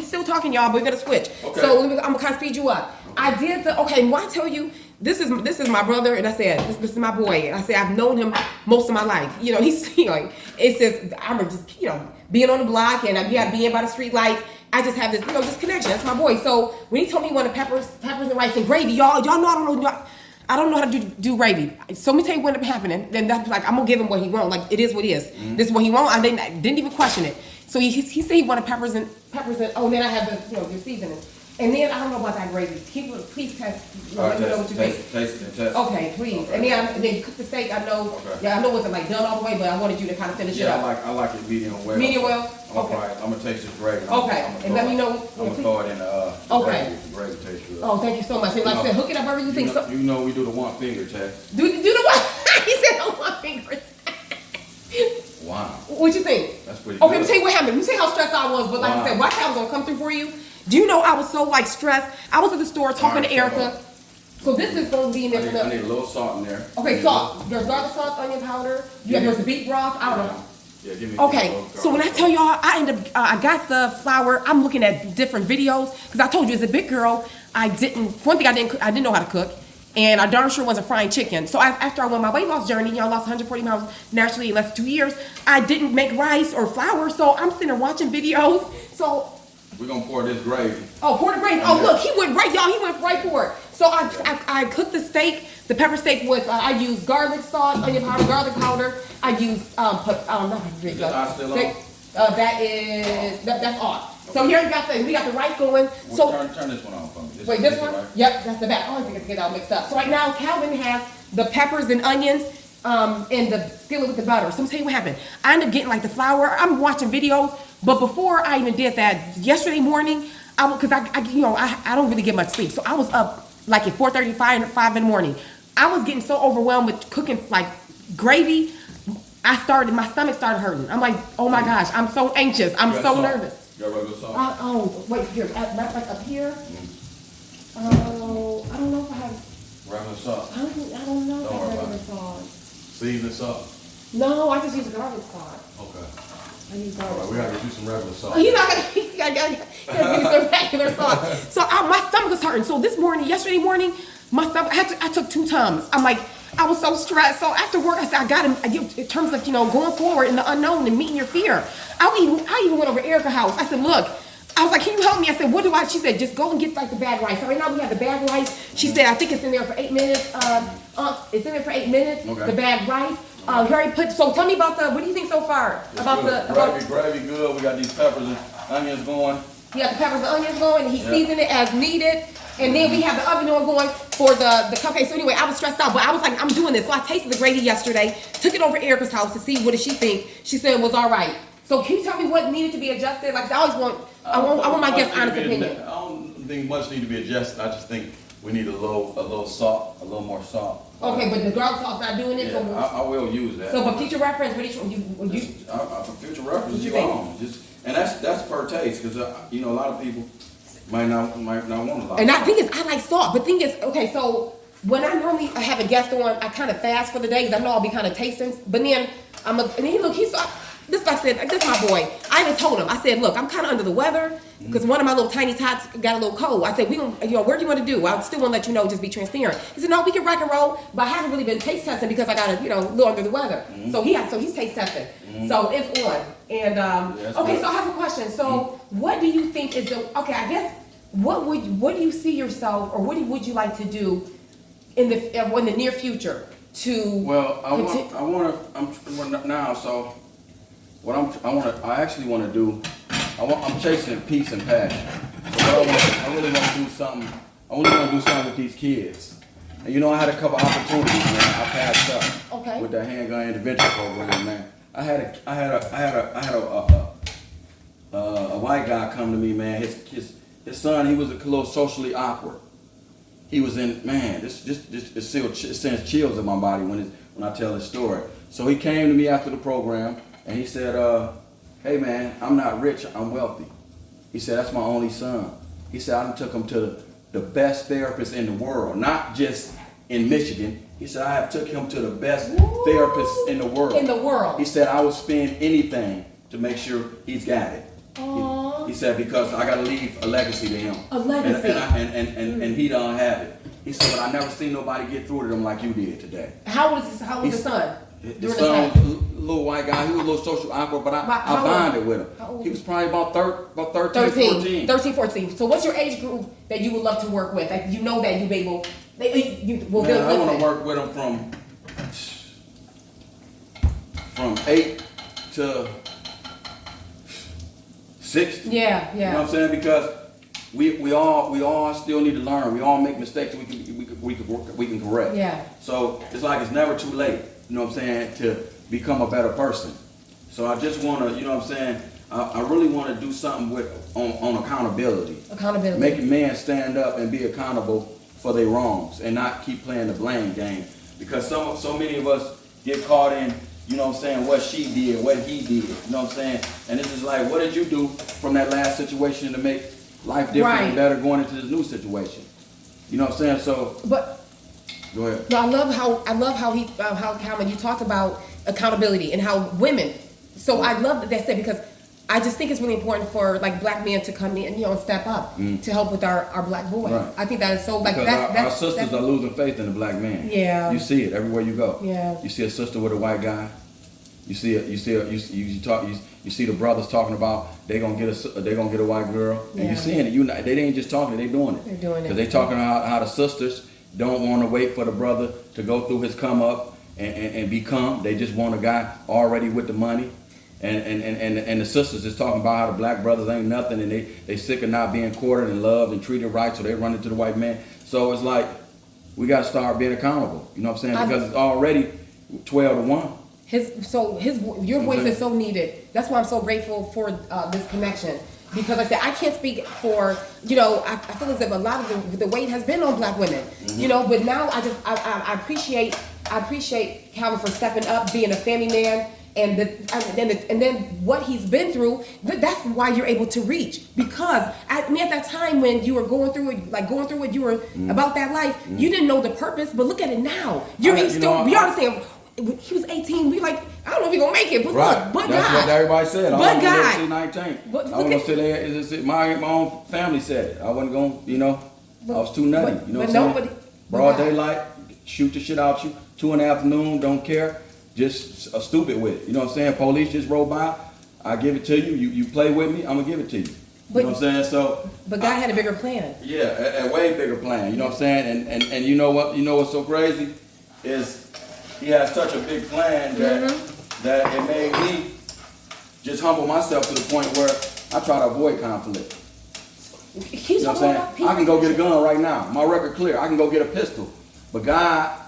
y'all. But we're gonna switch. Okay. So I'm gonna kind of speed you up. I did the when I tell you this is my brother, and I said this is my boy. And I said I've known him most of my life. You know, he's it says I'm just being on the block and being by the street lights. I just have this this connection. That's my boy. So when he told me he wanted peppers and rice and gravy, y'all know I don't know how to do gravy. So let me tell you what ended up happening. Then that's like I'm gonna give him what he wants. Like it is what it is. Mm-hmm. This is what he wants. I didn't even question it. So he said he wanted peppers and then I have the seasonings. And then I don't know about that gravy. Please test. Let me know what you think. Taste it and test. Okay, please. Okay. And then cook the steak. I know. Okay. Yeah, I know it wasn't done all the way, but I wanted you to kind of finish it up. I like it medium well. Medium well. Okay. I'm gonna taste this gravy. Okay. And let me know. I'm gonna throw it in okay. The gravy tastes good. Oh, thank you so much. And like I said, hook it up wherever you think. So you know we do the one finger test. Do the one? He said the one finger test. Wow. What you think? That's pretty good. Okay, let me tell you what happened. Let me tell you how stressed I was. But like I said, watch how I was gonna come through for you. Do you know I was so stressed? I was at the store talking to Erica. So this is going to be in there. I need a little salt in there. Okay, salt. There's garlic salt, onion powder. There's the beet broth. I don't know. Yeah, give me. Okay, so when I tell y'all, I got the flour. I'm looking at different videos because I told you as a big girl, I didn't know how to cook, and I darn sure wasn't frying chicken. So after I went my weight loss journey, lost 140 pounds naturally in less than 2 years. I didn't make rice or flour, so I'm sitting there watching videos. So. We're gonna pour this gravy. Oh, pour the gravy. Oh, look, he went right, y'all. He went right for it. So I cooked the steak, the pepper steak with, I used garlic salt, onion powder, garlic powder. I used, not steak. That's off. So here we got the rice going. So turn this one off for me. This one? Right? Yep, that's the back. I always get it all mixed up. So right now, Calvin has the peppers and onions. And the skillet with the butter. So I'm tell you what happened. I ended up getting the flour. I'm watching videos, but before I even did that, yesterday morning, I don't really get much sleep. So I was up at 4:35 and 5 in the morning. I was getting so overwhelmed with cooking gravy. My stomach started hurting. I'm like, oh my gosh, I'm so anxious. I'm so nervous. You got regular salt? Wait, here, up here. Oh, I don't know if I have regular salt. I don't know if I have regular salt. Seasoning salt? No, I just use garlic salt. Okay. I use garlic salt. We gotta get you some regular salt. Oh, he's not gonna use some regular salt. So my stomach was hurting. So yesterday morning, my stomach, I took 2 Tums. I was so stressed. So after work, I said, I got him. In terms of, going forward in the unknown and meeting your fear. I even went over to Erica's house. I said, look, I was like, can you help me? I said, what do I? She said, just go and get the bag rice. So right now we have the bag rice. She said, I think it's in there for 8 minutes. It's in there for 8 minutes. Okay. The bag rice. So tell me about what do you think so far? Gravy good. We got these peppers and onions going. We got the peppers and onions going, and he seasoned it as needed. And then we have the oven on going for the cupcakes. So anyway, I was stressed out, but I was like, I'm doing this. So I tasted the gravy yesterday, took it over to Erica's house to see what did she think. She said it was all right. So can you tell me what needed to be adjusted? I always I want my guest's honest opinion. I don't think much need to be adjusted. I just think we need a little salt, a little more salt. Okay, but the garlic salt's not doing it. Yeah, so I will use that. So for future reference, what do you for future reference, you own. And that's per taste, because a lot of people might not want a lot. And I think I like salt, but thing is, okay, so when I normally have a guest on, I kind of fast for the day because I know I'll be kind of tasting. But then this is my boy. I even told him. I said, look, I'm kind of under the weather because one of my little tiny tots got a little cold. I said, where do you want to do? I still want to let you know, just be transparent. He said, no, we can rock and roll, but I haven't really been taste testing because I got a little under the weather. Mm-hmm. So he's taste testing. Mm-hmm. So it's on. And okay, so I have a question. So what do you think is I guess what do you see yourself, or what would you like to do in the near future to? Well, I'm chasing peace and passion. So I really want to do something. I really want to do something with these kids. And I had a couple opportunities, man. I passed up with the handgun intervention program, man. I had a white guy come to me, man. His son, he was a little socially awkward. He was in, man, it sends chills in my body when I tell this story. So he came to me after the program and he said, hey man, I'm not rich, I'm wealthy. He said, that's my only son. He said, I took him to the best therapist in the world, not just in Michigan. He said, I have took him to the best therapist in the world. In the world. He said, I would spend anything to make sure he's got it. He said, because I got to leave a legacy to him. A legacy. And he don't have it. He said, but I never seen nobody get through to him like you did today. How was the son? The son was a little white guy. He was a little social awkward, but I bonded with him. He was probably about 13, 14. So what's your age group that you would love to work with? Like, you know that you be able, you will build. I want to work with him from 8 to 60. Yeah. You know what I'm saying? Because we all still need to learn. We all make mistakes. We can correct. Yeah. So it's like it's never too late. You know what I'm saying, to become a better person. So I just want to, you know what I'm saying, I really want to do something on accountability. Accountability. Making men stand up and be accountable for their wrongs and not keep playing the blame game. Because so many of us get caught in, you know what I'm saying, what she did, what he did, you know what I'm saying? And it's just like, what did you do from that last situation to make life different and better going into this new situation? You know what I'm saying? So, go ahead. No, I love how when you talked about accountability and how women. So I love that said, because I just think it's really important for like black men to come in, and step up to help with our black boys. Right. I think that is so like because our sisters are losing faith in the black man. Yeah. You see it everywhere you go. Yeah. You see a sister with a white guy. You see the brothers talking about they gonna get a white girl, and you seeing it. They ain't just talking, they doing it. They're doing it. Because they talking about how the sisters don't want to wait for the brother to go through his come up and become. They just want a guy already with the money. And the sisters is talking about how the black brothers ain't nothing, and they sick of not being courted and loved and treated right, so they run into the white man. So it's like we got to start being accountable. You know what I'm saying? Because it's already 12-1. Your voice is so needed. That's why I'm so grateful for this connection. Because like I said, I can't speak for, I feel as if a lot of the weight has been on black women, but now I appreciate Calvin for stepping up, being a family man, and then what he's been through. That's why you're able to reach. Because at that time when you were going through it, you were about that life, you didn't know the purpose, but look at it now. We already saying, he was 18. We like, I don't know if he's gonna make it, but look, but that's God. what everybody said. But God. I was 19. I was gonna sit there. My own family said it. I wasn't gonna, I was too nutty. You know what I'm saying? Broad daylight, shoot the shit out you. 2 in the afternoon, don't care. Just stupid with it. You know what I'm saying? Police just roll by. I give it to you. You play with me. I'm gonna give it to you. You know what I'm saying? So. But God had a bigger plan. Yeah, a way bigger plan. You know what I'm saying? And you know what? You know what's so crazy is. He had such a big plan that it made me just humble myself to the point where I try to avoid conflict. You know what I'm saying? I can go get a gun right now. My record clear. I can go get a pistol. But God,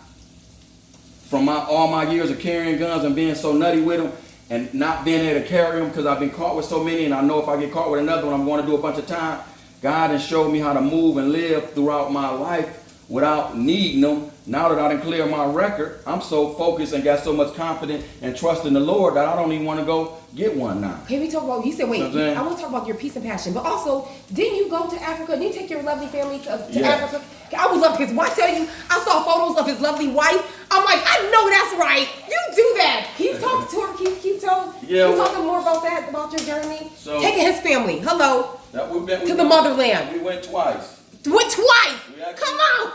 from all my years of carrying guns and being so nutty with them and not being able to carry them because I've been caught with so many, and I know if I get caught with another one, I'm going to do a bunch of time. God has showed me how to move and live throughout my life without needing them. Now that I done cleared my record, I'm so focused and got so much confidence and trust in the Lord that I don't even want to go get one now. Can we talk about, you said, wait, I want to talk about your peace and passion, but also, didn't you go to Africa? Didn't you take your lovely family to Africa? I would love, because when I tell you, I saw photos of his lovely wife, I'm like, I know that's right. You do that. Can you talk to her? Can you talk more about that, about your journey? So, taking his family, to the motherland. We went twice. Went twice? Come on.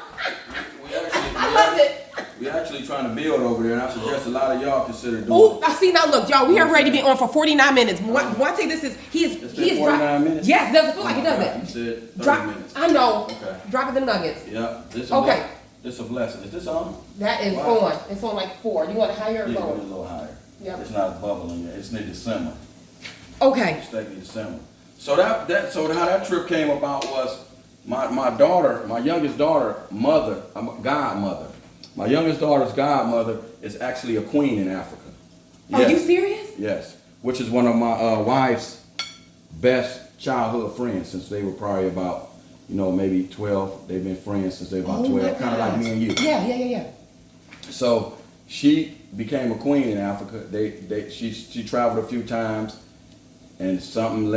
I love it. We're actually trying to build over there, and I suggest a lot of y'all consider doing it. Oh, I see now. Look, y'all, we are ready to be on for 49 minutes. When I take this, he is 49 minutes. Yes, doesn't feel like it, does it? You said 30 minutes. I know. Okay. Dropping the nuggets. Yeah. This is a blessing. Is this on? That is on. It's on like 4. You want it higher or lower? Yeah, a little higher. Yep. It's not bubbling yet. It's near December. Okay. It's like December. So how that trip came about was my daughter, my youngest daughter, godmother. My youngest daughter's godmother is actually a queen in Africa. Yes. Are you serious? Yes. Which is one of my wife's best childhood friends since they were probably about, maybe 12. They've been friends since they were about 12, kind of like me and you. Yeah. So she became a queen in Africa. She traveled a few times, and something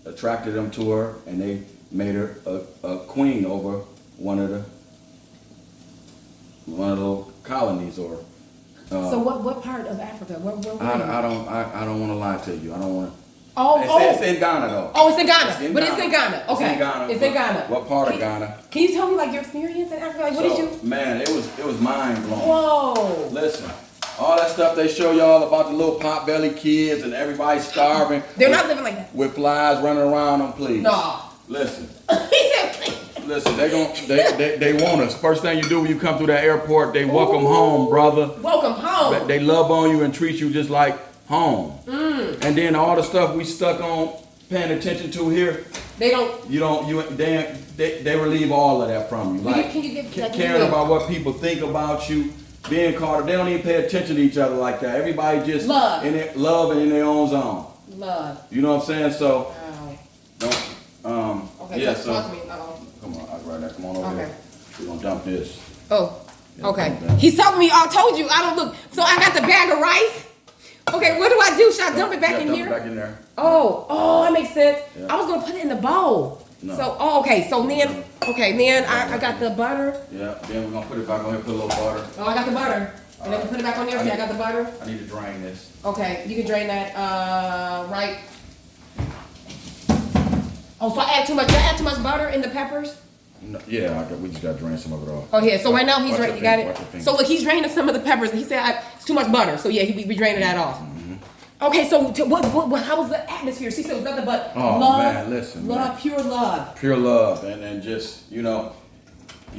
attracted them to her, and they made her a queen over one of the little colonies or. So what part of Africa? I don't want to lie to you. I don't want to. It's in Ghana though. Oh, it's in Ghana. It's in Ghana. Okay. It's in Ghana. What part of Ghana? Can you tell me like your experience in Africa? Like what did you? Man, it was mind blowing. Whoa. Listen, all that stuff they show y'all about the little pot belly kids and everybody starving. They're not living like that. With flies running around them, please. No. Listen. He said please. Listen, they want us. First thing you do when you come through that airport, they welcome home, brother. Welcome home. They love on you and treat you just like home. And then all the stuff we stuck on paying attention to here, they relieve all of that from you. Like can you get caring about what people think about you, being caught. They don't even pay attention to each other like that. Everybody just love and in their own zone. Love. You know what I'm saying? So okay, yeah, talk to me. Come on, right there. Come on over here. We're gonna dump this. Oh, yeah, okay. He's telling me, I told you, I don't look. So I got the bag of rice. Okay, what do I do? Should I dump it back in here? Dump it back in there. Oh, that makes sense. Yeah. I was gonna put it in the bowl. No. So, okay. So then, I got the butter. Yeah. Then we're gonna put it back on here. Put a little butter. Oh, I got the butter. And then we put it back on there. See, I got the butter. I need to drain this. Okay, you can drain that. Right. Oh, so I add too much. Did I add too much butter in the peppers? No, yeah, we just got to drain some of it off. Oh, yeah. So right now he's draining. You got it. So look, he's draining some of the peppers. He said it's too much butter. So yeah, he'll be draining that off. Mm-hmm. Okay. So what? How was the atmosphere? She said it was nothing but love. Man, listen, love, man. Pure love. Pure love, and just a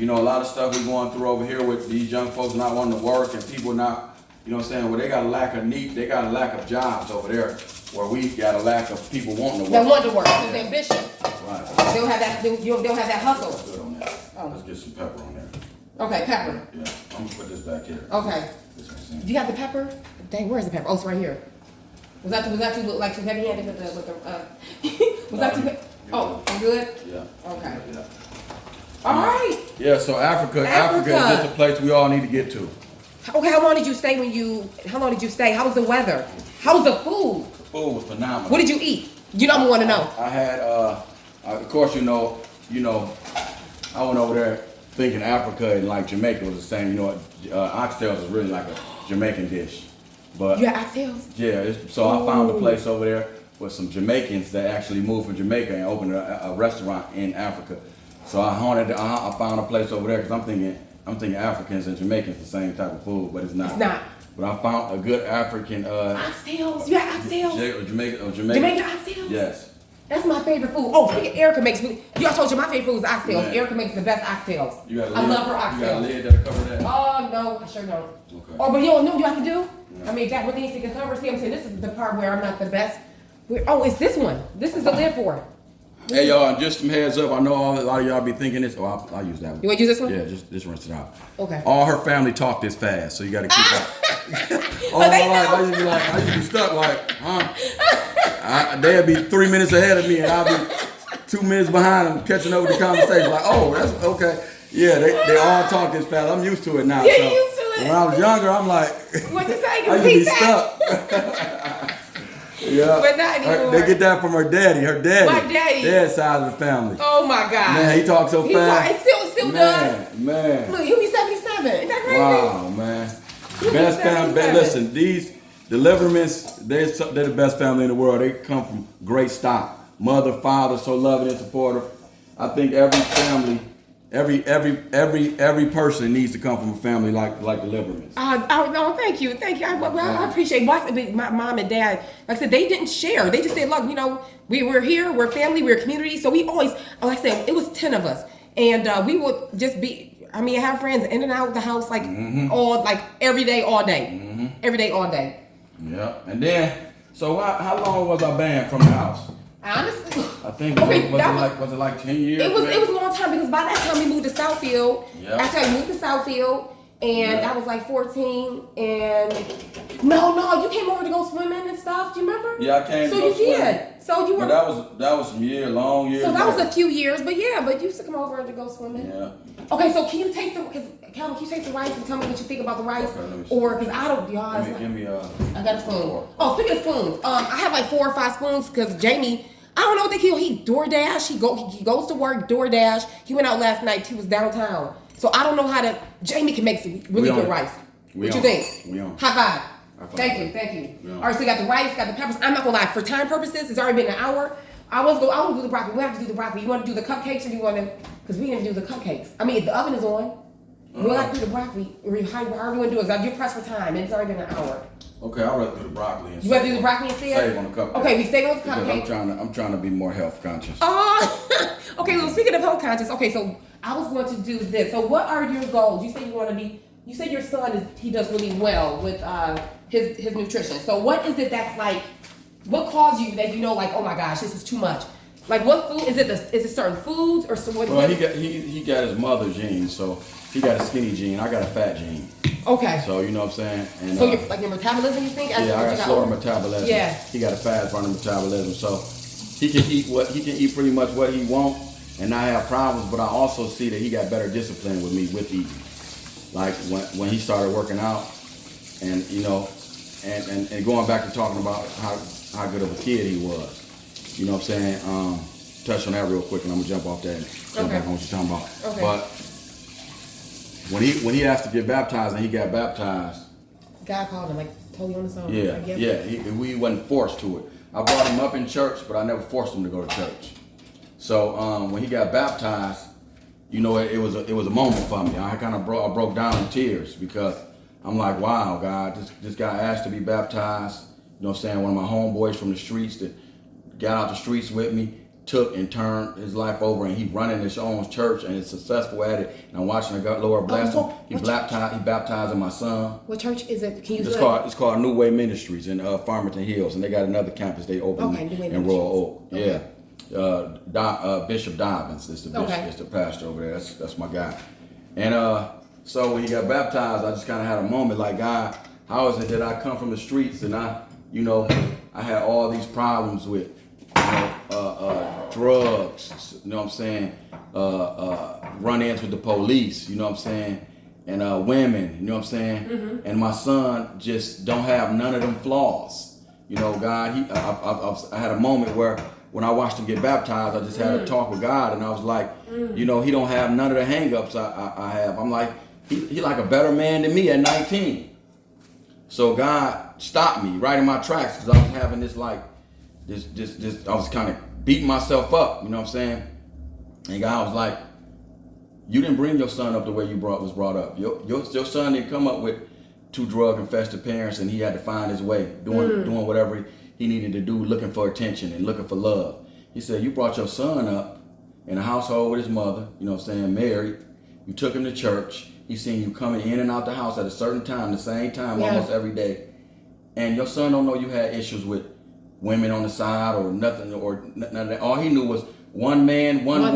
lot of stuff we're going through over here with these young folks not wanting to work and people not, what I'm saying? Well, they got a lack of jobs over there. Where we got a lack of people wanting to work. That want to work. It's ambition. Right. They don't have that. They don't have that hustle. Good on that. Oh. Let's get some pepper on there. Okay, pepper. Yeah. I'm gonna put this back here. Okay. Do you have the pepper? Dang, where is the pepper? Oh, it's right here. Was that too heavy-handed with the was that too? Oh, you good? Yeah. Okay. Yeah. All right. Yeah. So Africa is just a place we all need to get to. Okay. How long did you stay? How was the weather? How was the food? The food was phenomenal. What did you eat? You don't want to know. I had, of course, I went over there thinking Africa and like Jamaica was the same. Oxtails is really like a Jamaican dish. But you had oxtails? Yeah. So I found a place over there with some Jamaicans that actually moved from Jamaica and opened a restaurant in Africa. So I found a place over there because I'm thinking Africans and Jamaicans the same type of food, but it's not. It's not. But I found a good African oxtails. You had oxtails? Jamaican oxtails? Yes. That's my favorite food. Oh, Erica makes me. I told you my favorite food is oxtails. Man. Erica makes the best oxtails. I love her oxtails. You got a lid that'll cover that? Oh no, I sure don't. Okay. Oh, but you don't know what you have to do? No. I mean, that really needs to get covered. See, I'm saying this is the part where I'm not the best. It's this one. This is the lid for it. Hey y'all, just some heads up. I know a lot of y'all be thinking this. Oh, I'll use that one. You want to use this one? Yeah, just rinse it out. Okay. All her family talk this fast, so you got to keep up. All my life, I used to be stuck like, huh? They'd be 3 minutes ahead of me, and I'll be 2 minutes behind them, catching up with the conversation. Like, oh, that's okay. Yeah, they all talk this fast. I'm used to it now. You're used to it. When I was younger, I'm like, what you say? I used to be stuck. Yeah, but not anymore. They get that from her daddy. My daddy. Dad's side of the family. Oh my God. Man, he talks so fast. It still does. Man. Look, he'll be 77. Isn't that crazy? Wow, man. Best family. Listen, the Livermans, they're the best family in the world. They come from great stock. Mother, father, so loving and supportive. I think every family, every person needs to come from a family like the Livermans. No, thank you. I appreciate my mom and dad. Like I said, they didn't share. They just said, look, we're here, we're family, we're a community. So we always, like I said, it was 10 of us, and we would just be. Have friends in and out of the house every day, all day, every day, all day. Yeah, and then so how long was I banned from the house? Honestly, I think was it like 10 years? It was a long time because by that time we moved to Southfield. Yeah. After I moved to Southfield, and Yeah. I was like 14, and no, you came over to go swimming and stuff. Do you remember? Yeah, I came. So to go you did. swimming. So you were. But that was some long years. So that was ago. a few years, but you used to come over to go swimming. Yeah. Okay, so can you taste the? Because Calvin, can you taste the rice and tell me what you think about the rice? Okay, let me see. Or because I don't, y'all. it's Give me I got a spoon. Oh, speaking of spoons, I have like 4 or 5 spoons because Jamie, I don't know what he DoorDash. He goes to work DoorDash. He went out last night. He was downtown, so I don't know how to. Jamie can make some really good rice. What you think? We on. High five. Thank you. All right, so you got the rice, got the peppers. I'm not gonna lie. For time purposes, it's already been an hour. I want to do the broccoli. We have to do the broccoli. You want to do the cupcakes or do you want to? Because we didn't do the cupcakes. I mean, the oven is on. We'll have to do the broccoli. However you want to do it. Because you're pressed for time. It's already been an hour. Okay, I'd rather do the broccoli. You rather do the broccoli instead? Save on the cupcake. Okay, we save on the Because cupcake. I'm trying to be more health conscious. Oh, okay. Well, speaking of health conscious, okay. So I was going to do this. So what are your goals? You say you want to be. You said your son he does really well with his nutrition. So what is it that's like? What caused you that like, oh my gosh, this is too much? Like what food is it? Is it certain foods or so what? Well, he got his mother gene, so he got a skinny gene. I got a fat gene. Okay. So you know what I'm saying. And, so your metabolism, you think? Yeah, I got slower metabolism. Yeah. He got a fast running metabolism, so he can eat pretty much what he wants and not have problems. But I also see that he got better discipline with me with eating. Like when he started working out, and and going back to talking about how good of a kid he was. You know what I'm saying? Touch on that real quick, and I'm gonna jump off that and jump back on what you're talking about. Okay. But when he asked to get baptized and he got baptized, God called him, like told you on the song. We wasn't forced to it. I brought him up in church, but I never forced him to go to church. So when he got baptized, it was a moment for me. I kind of broke down in tears because I'm like, wow, God, this guy asked to be baptized. You know what I'm saying? One of my homeboys from the streets that got out the streets with me, took and turned his life over, and he running his own church and is successful at it. And I'm watching the Lord bless him. He baptizing my son. What church is it? Can you It's called New Way Ministries in Farmington Hills, and they got another campus they opened in Royal Oak. Okay. Yeah. Bishop Dobbins is the bishop, is the pastor over there. That's my guy. And so when he got baptized, I just kind of had a moment like, God, how is it that I come from the streets and I had all these problems with drugs, you know what I'm saying, run-ins with the police, you know what I'm saying, and women, you know what I'm saying, and my son just don't have none of them flaws. God, I had a moment where when I watched him get baptized, I just had a talk with God, and I was like, he don't have none of the hang-ups I have. I'm like, he like a better man than me at 19. So God stopped me right in my tracks because I was having this I was kind of beating myself up, you know what I'm saying? And God was like, you didn't bring your son up the way was brought up. Your son didn't come up with 2 drug-infested parents and he had to find his way, doing whatever he needed to do, looking for attention and looking for love. He said, you brought your son up in a household with his mother, you know what I'm saying, married. You took him to church. He seen you coming in and out the house at a certain time, the same time, almost every day. And your son don't know you had issues with women on the side or nothing, or nothing. All he knew was one man, one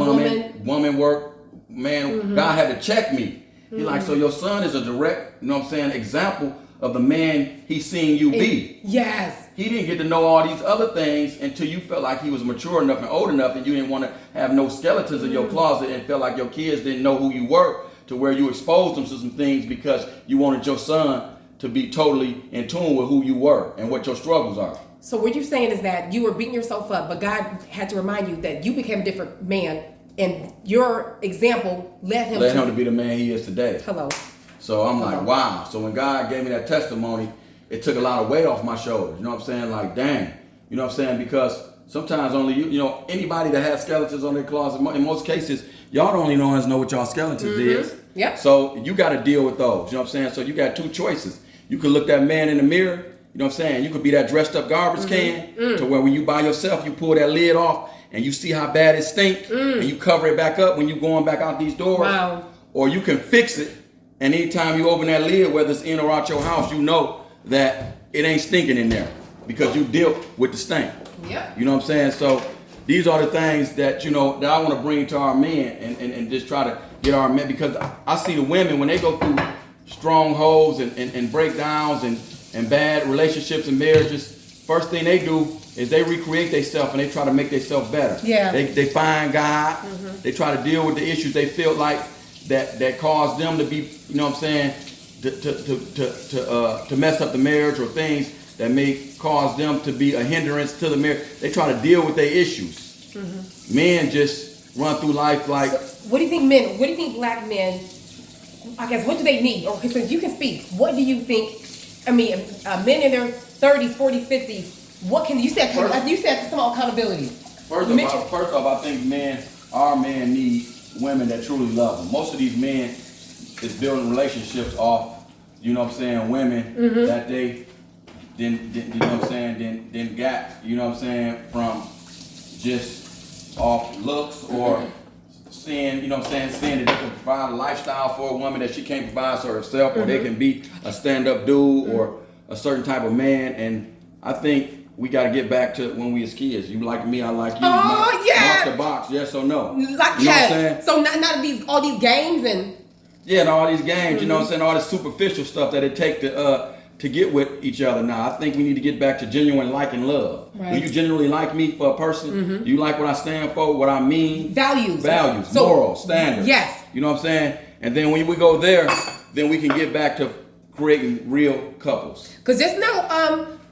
woman work, man. God had to check me. He like, so your son is a direct, you know what I'm saying, example of the man he seen you be. Yes. He didn't get to know all these other things until you felt like he was mature enough and old enough and you didn't want to have no skeletons in your closet and felt like your kids didn't know who you were, to where you exposed them to some things because you wanted your son to be totally in tune with who you were and what your struggles are. So what you're saying is that you were beating yourself up, but God had to remind you that you became a different man, and your example led him to be the man he is today. Hello. So I'm like, wow. So when God gave me that testimony, it took a lot of weight off my shoulders. You know what I'm saying? Like, dang. You know what I'm saying? Because sometimes only anybody that has skeletons on their closet, in most cases, y'all don't even know what y'all skeletons is. Yep. So you got to deal with those. You know what I'm saying? So you got 2 choices. You can look that man in the mirror. You know what I'm saying? You could be that dressed up garbage can to where when you by yourself, you pull that lid off and you see how bad it stinks and you cover it back up when you're going back out these doors. Wow. Or you can fix it, and anytime you open that lid, whether it's in or out your house, you know that it ain't stinking in there because you dealt with the stink. Yeah. You know what I'm saying? So these are the things that, that I want to bring to our men and just try to get our men, because I see the women when they go through strongholds and breakdowns and bad relationships and marriages, first thing they do is they recreate themselves and they try to make themselves better. Yeah. They find God. They try to deal with the issues they feel like that cause them to be, you know what I'm saying, to mess up the marriage, or things that may cause them to be a hindrance to the marriage. They try to deal with their issues. Men just run through life like. So what do you think men? What do you think black men? I guess what do they need? Or so you can speak. What do you think? I mean, men in their 30s, 40s, 50s. What can you said? You said some accountability. First off, I think our men need women that truly love them. Most of these men is building relationships off, you know what I'm saying, women that they then you know what I'm saying, then got, you know what I'm saying, from just off looks or seeing, you know what I'm saying that they can provide a lifestyle for a woman that she can't provide for herself, or they can be a stand-up dude or a certain type of man. And I think we got to get back to when we was kids. You like me, I like you. Oh, yeah. Mark the box, yes or no. Like, you know what I'm saying? So not all these games and. Yeah, and all these games, you know what I'm saying, all this superficial stuff that it take to get with each other now. I think we need to get back to genuine like and love. Right. When you genuinely like me for a person, you like what I stand for, what I mean. Values, so, morals, standards. Yes. You know what I'm saying? And then when we go there, then we can get back to creating real couples. Because just know,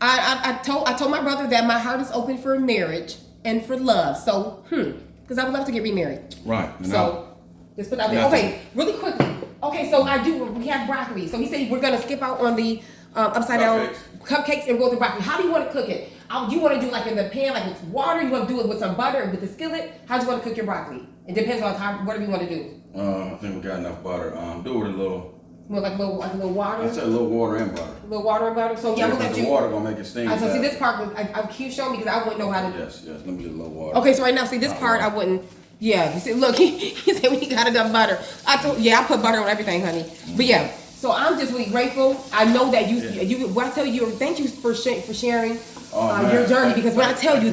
I told my brother that my heart is open for marriage and for love. So, because I would love to get remarried. Right. So, just put that there. Okay, really quickly. Okay, so we have broccoli. So he said we're going to skip out on the upside down cupcakes and roll the broccoli. How do you want to cook it? Do you want to do like in the pan, like with water? You want to do it with some butter with the skillet? How do you want to cook your broccoli? It depends on whatever you want to do. I think we got enough butter. Do it a little. More like a little water? I said a little water and butter. A little water and butter? So yeah, I'm going to let you. The water going to make it steam. So see this part, I keep showing me because I wouldn't know how to. Yes. Let me get a little water. Okay, so right now, see this part, I wouldn't. Yeah, you see, look, he said we got enough butter. I put butter on everything, honey. But yeah, so I'm just really grateful. I know that you when I tell you, thank you for sharing your journey, because when I tell you,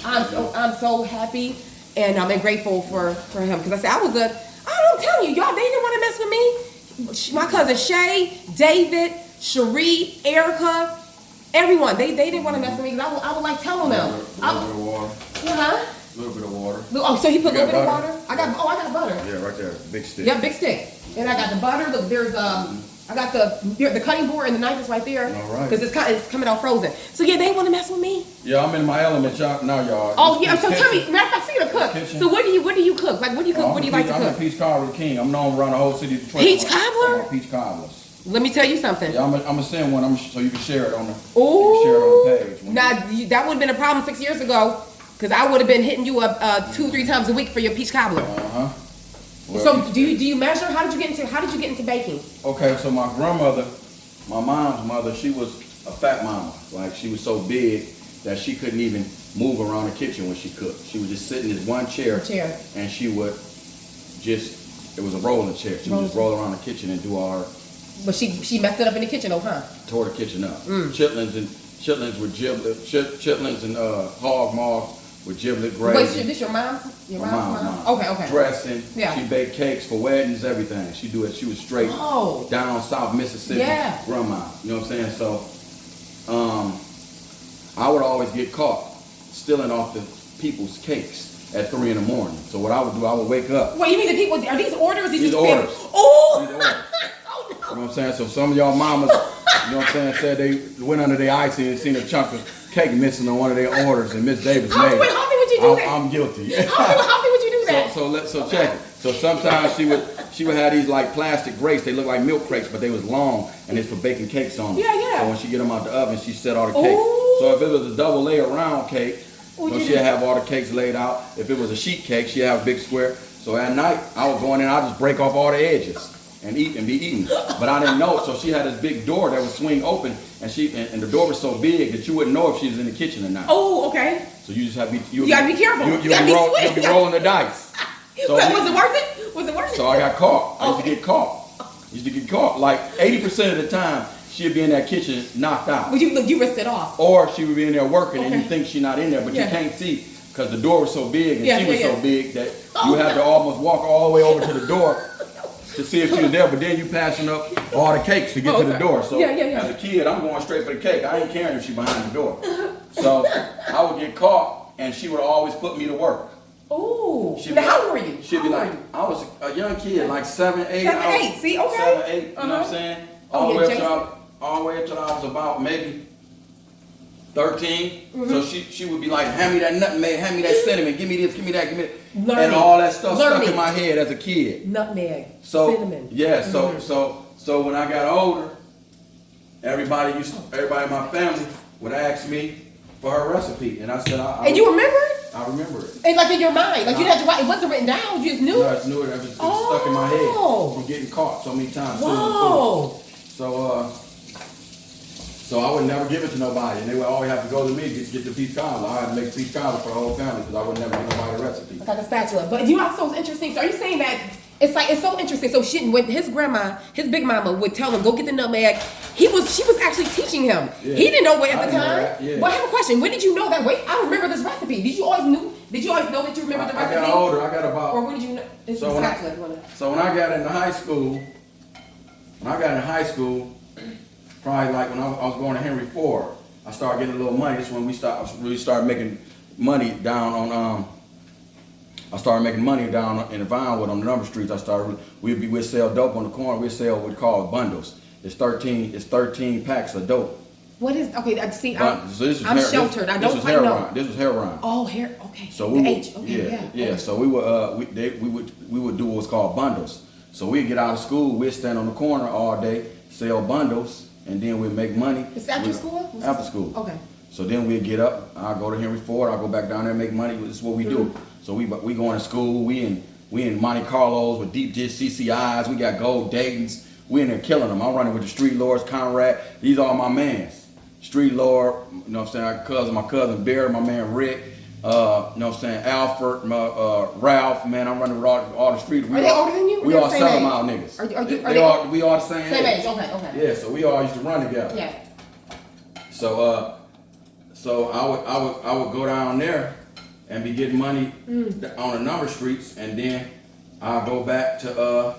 I'm so happy and grateful for him, because I'm telling you, y'all, they didn't want to mess with me. My cousin Shay, David, Cherie, Erica, everyone, they didn't want to mess with me, because I would like telling them. A little bit of water. A little bit of water. Oh, so he put a little bit of water? I got butter. Yeah, right there. Big stick. Yeah, big stick. And I got the butter. Look, there's I got the cutting board and the knife is right there. All right. Because it's coming out frozen. So yeah, they want to mess with me. Yeah, I'm in my element now, y'all. Oh yeah, so tell me, matter of fact, see the cook. So what do you cook? Like what do you cook? What do you like to cook? I'm a peach cobbler king. I'm known around the whole city of Detroit. Peach cobbler? Peach cobblers. Let me tell you something. Yeah, I'm gonna send one. So you can share it on the. Ooh. You can share it on the page. Now that would have been a problem 6 years ago, because I would have been hitting you up 2-3 times a week for your peach cobbler. Well, so do you measure? How did you get into baking? Okay, so my grandmother, my mom's mother, she was a fat mama. Like, she was so big that she couldn't even move around the kitchen when she cooked. She would just sit in this one chair. And she would it was a rolling chair. She would just roll around the kitchen and do all her. But she messed it up in the kitchen, huh? Tore the kitchen up. Chitlins with giblet, chitlins and hog maws with giblet gravy. Wait, this your mom's? Your mom's mom? Okay. Dressing. Yeah. She baked cakes for weddings, everything. She was straight down South Mississippi grandma. You know what I'm saying? So, I would always get caught stealing off the people's cakes at 3 in the morning. So what I would do, I would wake up. Wait, you mean the people? Are these orders? These orders. Oh. These orders. You know what I'm saying? So some of y'all mamas, you know what I'm saying, said they went under their icy and seen a chunk of cake missing on one of their orders, and Miss Davis made it. How would you do that? I'm guilty. How would you do that? So check it. So sometimes she would have these like plastic grates. They look like milk crates, but they was long, and it's for baking cakes on them. Yeah. So when she get them out the oven, she set all the cakes. So if it was a double layer round cake, she'd have all the cakes laid out. If it was a sheet cake, she'd have a big square. So at night, I would go in and I'd just break off all the edges and eat and be eaten. But I didn't know, so she had this big door that would swing open, and the door was so big that you wouldn't know if she was in the kitchen or not. Oh, okay. So you just have to be, you gotta be careful. You'll be rolling the dice. So was it worth it? Was it worth it? So I got caught. I used to get caught. Like 80% of the time, she'd be in that kitchen knocked out. But you risked it off. Or she would be in there working and you think she's not in there, but you can't see because the door was so big and she was so big that you had to almost walk all the way over to the door to see if she was there, but then you passing up all the cakes to get to the door. So as a kid, I'm going straight for the cake. I ain't caring if she behind the door. So I would get caught, and she would always put me to work. Ooh. How old were you? She'd be like, I was a young kid, like 7, 8. 7, 8. See, okay. 7, 8. You know what I'm saying? All the way up till I was about maybe 13. So she would be like, hand me that nutmeg, hand me that cinnamon, give me this, give me that, give me that. And all that stuff stuck in my head as a kid. Nutmeg, cinnamon. Yeah, so when I got older, everybody in my family would ask me for her recipe. And I said, and you remember it? I remember it. And like in your mind, like you had to write, it wasn't written down, you just knew? No, I just knew it. It was stuck in my head from getting caught so many times. Whoa. So I would never give it to nobody, and they would always have to go to me to get the peach cobbler. I had to make peach cobbler for the whole family because I would never give nobody a recipe. Like a spatula. But you know what's so interesting? So are you saying that it's so interesting? So when his grandma, his big mama would tell him, go get the nutmeg, she was actually teaching him. Yeah. He didn't know at the time. Yeah. But I have a question. When did you know that? Wait, I remember this recipe. Did you always know that you remembered the recipe? I got older. I got about. Or when did you know? So when I got into high school, probably like when I was going to Henry Ford, I started getting a little money. That's when we started making money down on I started making money down in the Vinewood on the number streets. We'd sell dope on the corner. We'd sell what we call bundles. It's 13 packs of dope. What is see? So I'm sheltered. I don't quite know. This was heroin. Oh, okay. So yeah. So we would do what's called bundles. So we'd get out of school. We'd stand on the corner all day, sell bundles, and then we'd make money. It's after school. After school. Okay. So then we'd get up. I'll go to Henry Ford. I'll go back down there and make money. This is what we do. So we going to school. We in Monte Carlos with deep dish CCIs. We got gold Daytons. We in there killing them. I'm running with the street lords, Conrad. These are my mans. Street lord, you know what I'm saying? My cousin Barry, my man Rick. You know what I'm saying? Alfred, Ralph. Man, I'm running with all the street. Are they older than you? We all 7 mile niggas. We all the same age. Okay. Yeah, so we all used to run together. Yeah. So I would go down there and be getting money on the number streets, and then I'll go back to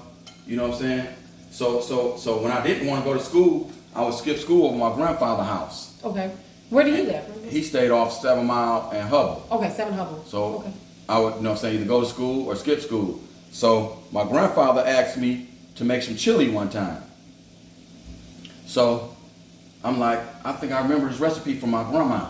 you know what I'm saying? So when I didn't want to go to school, I would skip school over my grandfather's house. Okay. Where did he live? He stayed off 7 Mile and Hubble. Okay, 7 Hubble. So I would, you know what I'm saying, either go to school or skip school. So my grandfather asked me to make some chili one time. So I'm like, I think I remember this recipe from my grandma.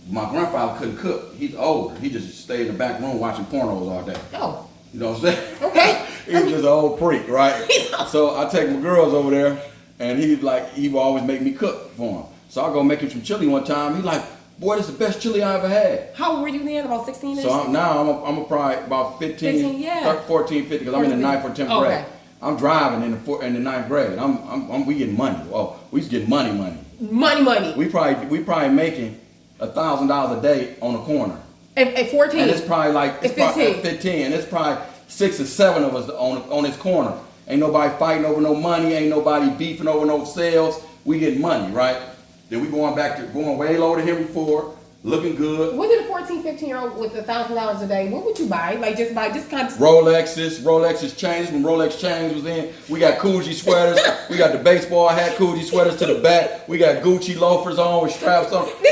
My grandfather couldn't cook. He's older. He just stayed in the back room watching pornos all day. Oh. You know what I'm saying? Okay. He was just an old freak, right? So I take my girls over there, and he would always make me cook for him. So I go make him some chili one time. He's like, boy, this is the best chili I ever had. How old were you then? About 16? So I'm probably about 15 14, 15, because I'm in the 9th or 10th grade. I'm driving in the 9th grade. We getting money. Oh, we was getting money. Money. We probably making $1,000 a day on the corner. At 14. And it's probably like at 15. 15, and it's probably 6 or 7 of us on this corner. Ain't nobody fighting over no money. Ain't nobody beefing over no sales. We getting money, right? Then we going way low to Henry Ford, looking good. What did a 14, 15-year-old with $1,000 a day? What would you buy? Like just kind of Rolexes chains. When Rolex chains was in, we got Coogee sweaters. We got the baseball hat Coogee sweaters to the back. We got Gucci loafers on with straps on. We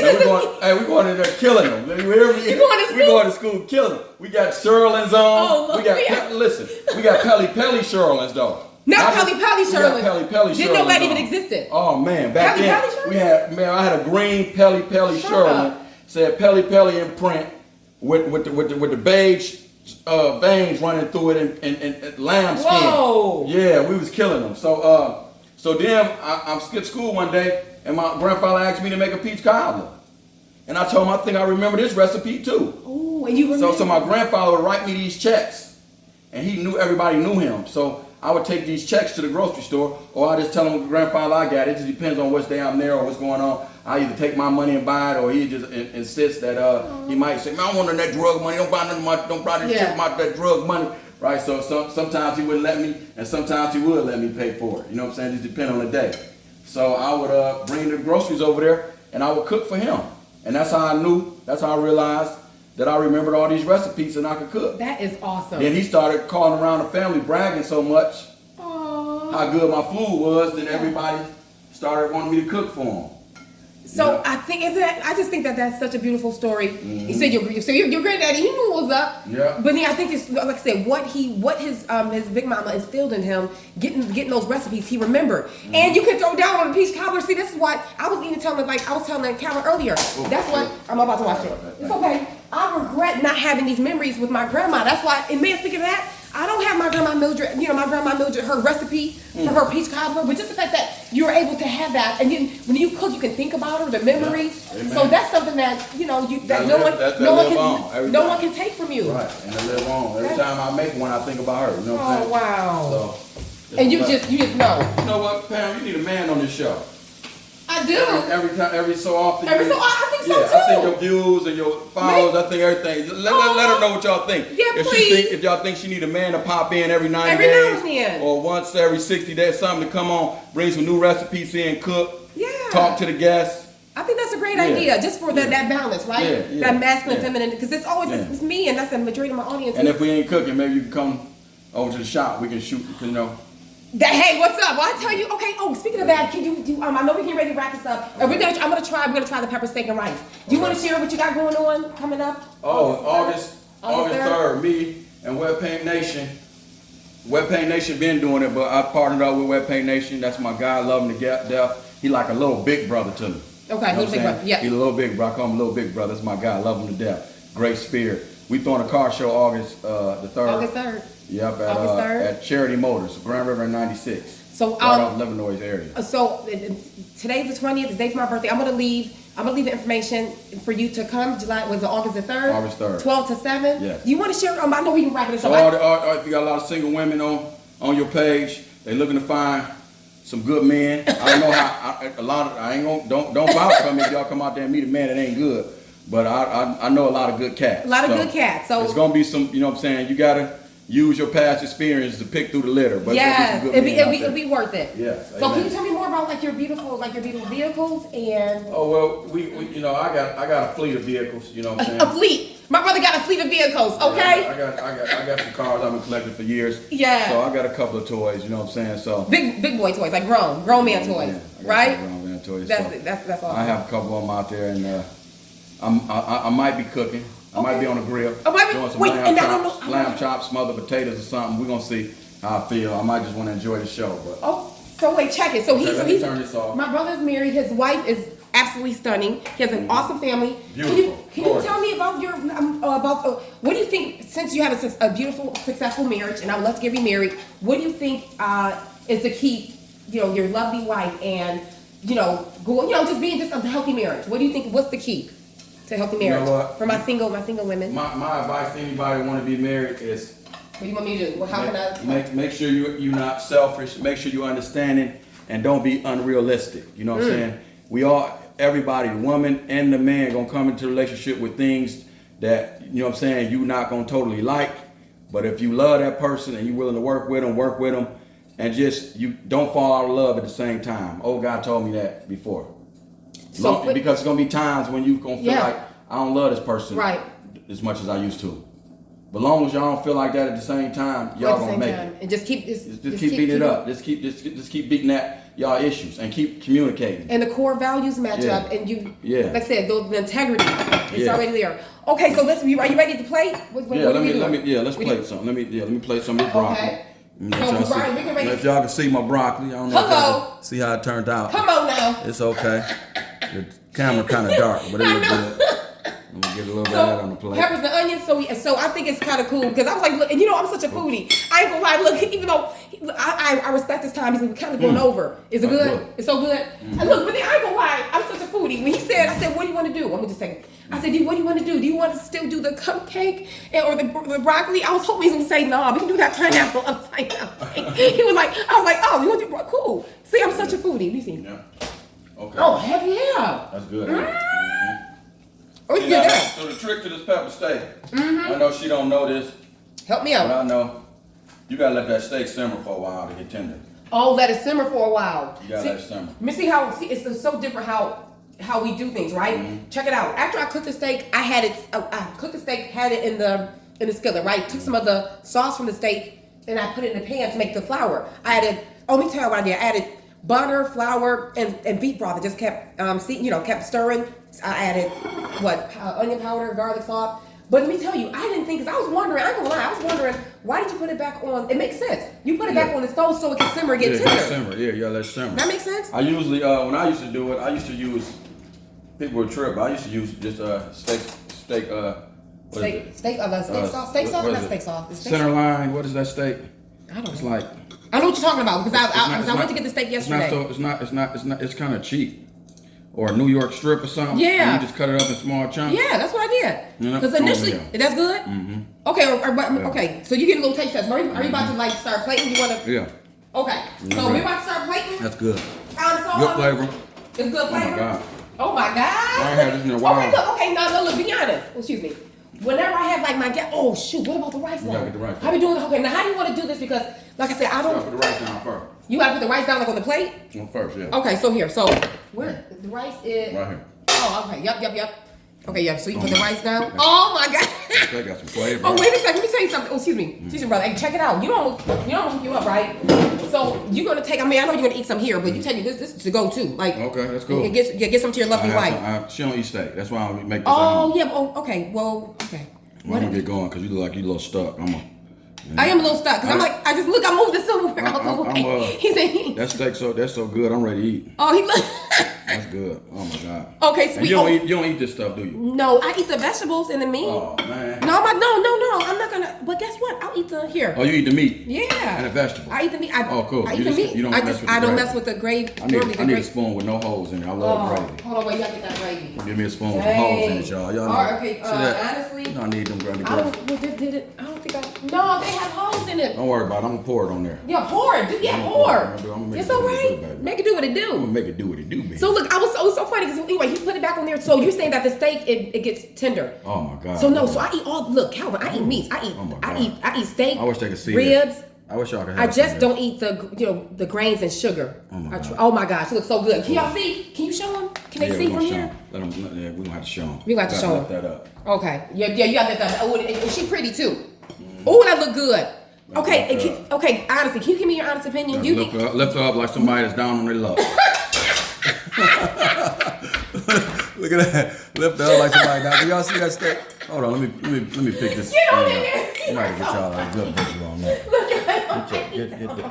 going in there killing them. You hear me? We going to school killing them. We got Sherlins on. Oh, we got Pelly Sherlins though. Not Pelly Sherlin. Pelly Didn't know that even existed. Oh man, back then I had a green Pelly Sherlin. Said Pelly in print with the beige veins running through it and lamb skin. Whoa. Yeah, we was killing them. So then I skipped school one day, and my grandfather asked me to make a peach cobbler, and I told him I think I remember this recipe too. Oh, and you remember? So my grandfather would write me these checks, and everybody knew him. So I would take these checks to the grocery store, or I just tell him, grandfather, I got it. It just depends on which day I'm there or what's going on. I either take my money and buy it, or he just insists that he might say, man, I want that drug money. Don't buy nothing much. Don't buy this shit about that drug money. Right? So sometimes he wouldn't let me, and sometimes he would let me pay for it. You know what I'm saying? It just depends on the day. So I would bring the groceries over there, and I would cook for him. And that's how I realized that I remembered all these recipes and I could cook. That is awesome. Then he started calling around the family, bragging so much how good my food was, then everybody started wanting me to cook for them. So I think I just think that that's such a beautiful story. You said your granddaddy, he knew what was up. Yeah. But then I think it's like I said, what his big mama instilled in him, getting those recipes, he remembered. And you can throw down on the peach cobbler. See, this is what I was even telling Calvin earlier. That's what I'm about to watch it. It's okay. I regret not having these memories with my grandma. That's why. And man, speaking of that, I don't have my grandma Mildred, her recipe for her peach cobbler, but just the fact that you were able to have that, and when you cook, you can think about her, the memories. Yeah. So that's something that no one can take from you. Right, and to live on. Every time I make one, I think about her. You know what I'm saying? Wow. So, and you just know. You know what, Pam? You need a man on this show. I do. Every so often. I think so too. I think your views and your followers, I think everything. Let her know what y'all think. Yeah, please. If y'all think she need a man to pop in every 90 days, or once every 60 days, something to come on, bring some new recipes in, cook, talk to the guests. I think that's a great idea, just for that balance, right? That masculine, feminine, because it's always it's me, and that's the majority of my audience. And if we ain't cooking, maybe you can come over to the shop. We can shoot, Hey, what's up? Well, I tell you. Okay. Oh, speaking of that, can you do? I know we're getting ready to wrap this up. And I'm gonna try the pepper steak and rice. Do you want to share what you got going on coming up? August 3rd. Me and Web Paint Nation. Web Paint Nation been doing it, but I partnered up with Web Paint Nation. That's my guy. Love him to death. He like a little big brother to me. Okay, little big brother. Yeah. He's a little big brother. I call him a little big brother. That's my guy. Love him to death. Great spirit. We throwing a car show August the 3rd. August 3rd. Yep, at Charity Motors, Grand River 96. So right off Leavenworth area. So today's the 20th, the day for my birthday. I'm gonna leave the information for you to come. August the 3rd? August 3rd. 12 to 7? Yeah. Do you want to share? I know we can wrap this up. So if you got a lot of single women on your page, they looking to find some good men. I don't know I ain't gonna don't vouch for me if y'all come out there and meet a man that ain't good. But I know a lot of good cats. A lot of good cats. So it's gonna be some, you know what I'm saying, you gotta use your past experience to pick through the litter. But it'll be worth it. Yes. So can you tell me more about your beautiful vehicles and? Oh well, we I got a fleet of vehicles. You know what I'm saying? A fleet. My brother got a fleet of vehicles. Okay. Yeah, I got some cars I've been collecting for years. Yeah. So I got a couple of toys. You know what I'm saying? So big boy toys, like grown man toys, right? Grown man toys. That's awesome. I have a couple of them out there, and I might be cooking. I might be on the grill doing some lamb chops, smothered potatoes or something. We're gonna see how I feel. I might just want to enjoy the show. But so wait, check it. So he's turn this off. My brother's married. His wife is absolutely stunning. He has an awesome family. Beautiful. Can you tell me about your what do you think, since you have a beautiful, successful marriage, and I would love to get remarried? What do you think is the key? Your lovely wife and just being just a healthy marriage. What do you think? What's the key to healthy marriage for my single women? My advice to anybody who want to be married is, what do you want me to do? Well, how can I make sure you're not selfish. Make sure you're understanding, and don't be unrealistic. You know what I'm saying? Everybody, the woman and the man, gonna come into a relationship with things that you're not gonna totally like. But if you love that person and you're willing to work with them, and just you don't fall out of love at the same time. Old guy told me that before. Because it's gonna be times when you gonna feel like I don't love this person as much as I used to. But long as y'all don't feel like that at the same time, y'all gonna make it. And just keep beating it up. Just keep beating at y'all issues and keep communicating. And the core values match up, and like I said, the integrity is already there. Okay, so are you ready to play? Let's play something. Let me play some of this broccoli. Okay. If y'all can see my broccoli, I don't know if y'all can see how it turned out. Come on now. It's okay. The camera kind of dark, but it looks good. I'm gonna get a little bit of that on the plate. Peppers and onions. So I think it's kind of cool because I was like, look, and I'm such a foodie. I ain't gonna lie. Look, even though I respect this time, he's kind of going over. Is it good? It's so good. And look, but then I ain't gonna lie. I'm such a foodie. When I said, what do you want to do? Let me just say. I said, what do you want to do? Do you want to still do the cupcake or the broccoli? I was hoping he was gonna say, no, we can do that pineapple upside down. He was like, I was like, oh, you want to do broccoli? Cool. See, I'm such a foodie. You see? Yeah. Okay. Oh, heck yeah. That's good. Oh, you get that. So the trick to this pepper steak, I know she don't know this. Help me out. But I know you gotta let that steak simmer for a while to get tender. Oh, let it simmer for a while. You gotta let it simmer. Let me see how it's so different how we do things, right? Check it out. After I cooked the steak, I cooked the steak, had it in the skillet, right? Took some of the sauce from the steak and I put it in the pan to make the flour. I added Oh, let me tell you what I did. I added butter, flour, and beef broth. I just kept kept stirring. I added onion powder, garlic salt. But let me tell you, I didn't think, because I was wondering, I ain't gonna lie, I was wondering, why did you put it back on? It makes sense. You put it back on the stove so it can simmer and get tender. Simmer. Yeah, let it simmer. That makes sense? I usually, when I used to do it, I used to use, people would trip, I used to use just steak Steak sauce? Steak sauce? Not steak sauce. It's steak center line, what is that steak? I don't know. It's like, I know what you're talking about, because I went to get the steak yesterday. It's kind of cheap. Or a New York strip or something. Yeah. And you just cut it up in small chunks. Yeah, that's what I did. Because initially, that's good? Mm-hmm. Okay, okay. So you get a little taste test. Are you about to start plating? You want to? Yeah. Okay. So we're about to start plating? That's good. Good flavor. It's good flavor? Oh my God. Oh my God. I ain't had this in a while. Okay, look, be honest. Excuse me. Whenever I have oh shoot, what about the rice now? You gotta get the rice. How we doing? Okay, now how do you want to do this? Because, like I said, I don't. You gotta put the rice down first. You gotta put the rice down on the plate? Well, first, yeah. Okay, so here. So, where the rice is? Right here. Oh, okay. Yep. Okay, yeah. So you put the rice down. Oh my God. They got some flavor. Oh, wait a second. Let me tell you something. Oh, excuse me. Excuse me, brother. Hey, check it out. You don't hook you up, right? So you're gonna take. I know you're gonna eat some here, but you tell you this is to go too. Like, okay, that's cool. Get some to your lovely wife. She don't eat steak. That's why I make this. Oh yeah. Oh, okay. Well, okay. Well, I'm gonna get going because you look like you a little stuck. I am a little stuck because I'm like, I moved this somewhere out the way. He said, that steak that's so good. I'm ready to eat. Oh, he look. That's good. Oh my God. Okay, sweet. And you don't eat this stuff, do you? No, I eat the vegetables and the meat. Oh man. No, I'm not gonna. But guess what? I'll eat the here. Oh, you eat the meat? Yeah. And the vegetables. I eat the meat. Oh, cool. I eat the meat. You don't I don't mess with the gravy. I need a spoon with no holes in it. I love the gravy. Hold on, wait. You gotta get that gravy. Give me a spoon with some holes in it, y'all. Y'all know. Okay. Honestly, I need them gravy. I don't think No, they have holes in it. Don't worry about it. I'm gonna pour it on there. Yeah, pour it. Pour. It's all right. Make it do what it do. I'm gonna make it do what it do, baby. So look, it was so funny because anyway, he put it back on there. So you're saying that the steak it gets tender. Oh my God. So no, so I eat Calvin. I eat meats. I eat steak. I wish they could see ribs. This. I wish y'all could. I just don't eat the grains and sugar. Oh my gosh, it looks so good. Can y'all see? Can you show them? Can they see from here? We're gonna have to show them. We got to show them. That up. Okay. Yeah, you got to lift that up. Oh, and she pretty too. Oh, that look good. Okay, okay. Honestly, can you give me your honest opinion? Lift her up like somebody that's down on their luck. Look at that. Lift her up like somebody down. Do y'all see that steak? Hold on, let me pick this. Get on in there. I might get y'all a good picture on that.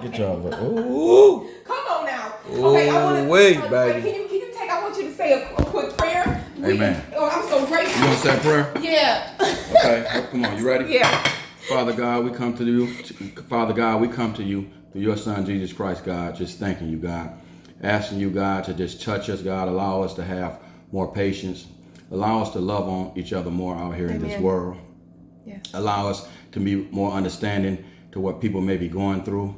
Get y'all. Ooh. Come on now. Okay, I want to. Wait, baby. Can you take? I want you to say a quick prayer. Amen. I'm so grateful. You want to say a prayer? Yeah. Okay. Come on. You ready? Yeah. Father God, we come to you. Father God, we come to you through your Son Jesus Christ, God. Just thanking you, God. Asking you, God, to just touch us, God. Allow us to have more patience. Allow us to love on each other more out here in this world. Yes. Allow us to be more understanding to what people may be going through,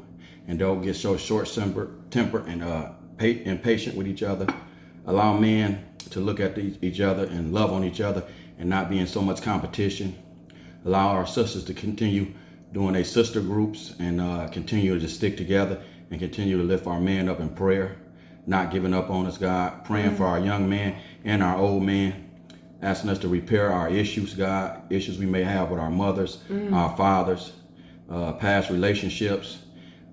and don't get so short-tempered and impatient with each other. Allow men to look at each other and love on each other and not be in so much competition. Allow our sisters to continue doing their sister groups and continue to stick together and continue to lift our men up in prayer, not giving up on us, God. Praying for our young men and our old men, asking us to repair our issues, God, issues we may have with our mothers, our fathers, past relationships,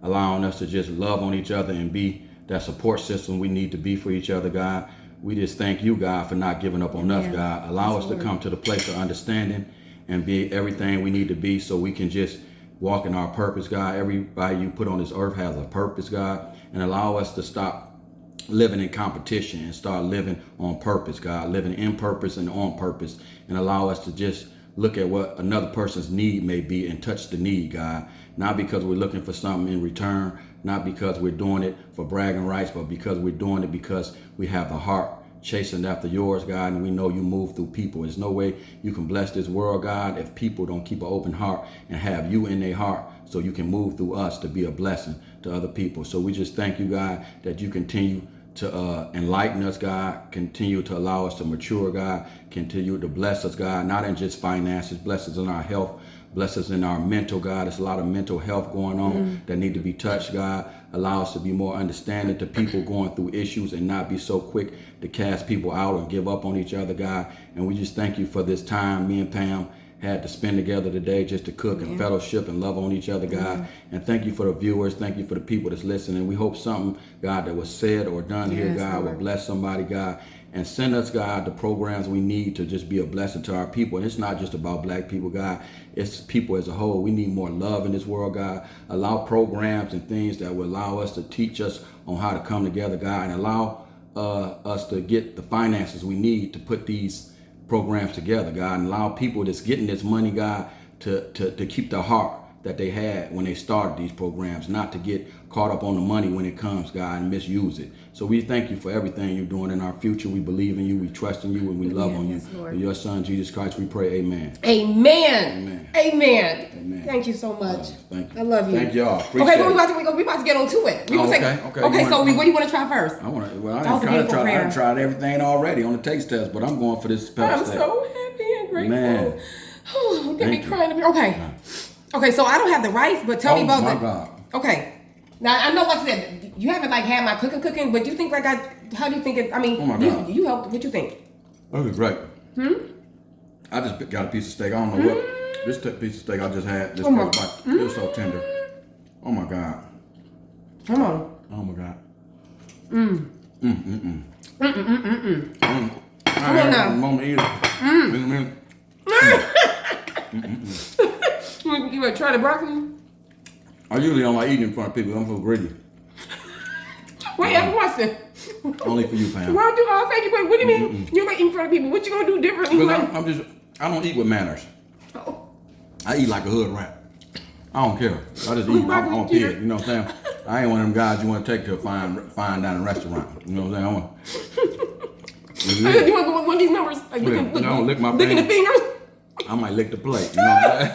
allowing us to just love on each other and be that support system we need to be for each other, God. We just thank you, God, for not giving up on us, God. Allow us to come to the place of understanding and be everything we need to be so we can just walk in our purpose, God. Everybody you put on this earth has a purpose, God, and allow us to stop living in competition and start living on purpose, God, living in purpose and on purpose, and allow us to just look at what another person's need may be and touch the need, God, not because we're looking for something in return, not because we're doing it for bragging rights, but because we're doing it because we have the heart chasing after yours, God, and we know you move through people. There's no way you can bless this world, God, if people don't keep an open heart and have you in their heart so you can move through us to be a blessing to other people. So we just thank you, God, that you continue to enlighten us, God, continue to allow us to mature, God, continue to bless us, God, not in just finances, bless us in our health, bless us in our mental, God. There's a lot of mental health going on that need to be touched, God. Allow us to be more understanding to people going through issues and not be so quick to cast people out and give up on each other, God. And we just thank you for this time, me and Pam, had to spend together today just to cook and fellowship and love on each other, God. And thank you for the viewers. Thank you for the people that's listening. We hope something, God, that was said or done here, God, will bless somebody, God. And send us, God, the programs we need to just be a blessing to our people. And it's not just about black people, God. It's people as a whole. We need more love in this world, God. Allow programs and things that will allow us to teach us on how to come together, God, and allow us to get the finances we need to put these programs together, God, and allow people that's getting this money, God, to keep the heart that they had when they started these programs, not to get caught up on the money when it comes, God, and misuse it. So we thank you for everything you're doing in our future. We believe in you, we trust in you, and we love on you. Lord. In your son, Jesus Christ, we pray, amen. Amen. Amen. Amen. Thank you so much. Thank you. I love you. Thank y'all. Okay, but we about to get on to it. Okay. So what do you want to try first? I tried everything already on the taste test, but I'm going for this pepper I'm steak. so happy and grateful. Man. Oh, get me crying. Okay, so I don't have the rice, but tell me about my God. Okay. Now, I know, like I said, you haven't, like, had my cooking, but you think, like, how do you think it, I mean, oh my God. You helped, what you think? That was great. I just got a piece of steak. I don't know what, this piece of steak I just had, this first bite, it was so tender. Oh my God. Come on. Oh my God. Come on now. Moment You want to try the broccoli? I usually don't like eating in front of people. I'm so greedy. Wait, I have a question. Only for you, Pam. Why do you thank you? What do you mean? You like eating in front of people? What you gonna do differently? Because I don't eat with manners. Oh. I eat like a hood rat. I don't care. I just eat. I'm on pig. You know what I'm saying? I ain't one of them guys you want to take to a fine dining restaurant. You know what I'm saying? You want to go with one of these numbers? Like lick my licking the fingers. I might lick the plate. You know what I'm saying?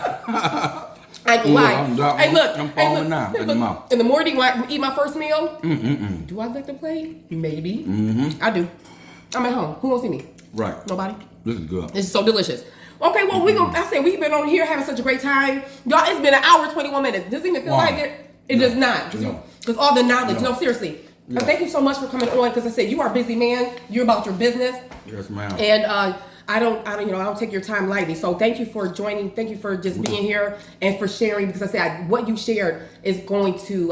I can lie. I'm falling now in the mouth. In the morning when I eat my first meal, do I lick the plate? Maybe. I do. I'm at home. Who won't see me? Right. Nobody. This is good. This is so delicious. Okay, well, we've been on here having such a great time. Y'all, it's been an hour, 21 minutes. Does it even feel like it? It does not. Because all the knowledge, no, seriously. Yeah. Thank you so much for coming on, because I said you are a busy man. You're about your business. Yes, ma'am. And I don't take your time lightly. So thank you for joining. Thank you for just being here and for sharing, because I said what you shared is going to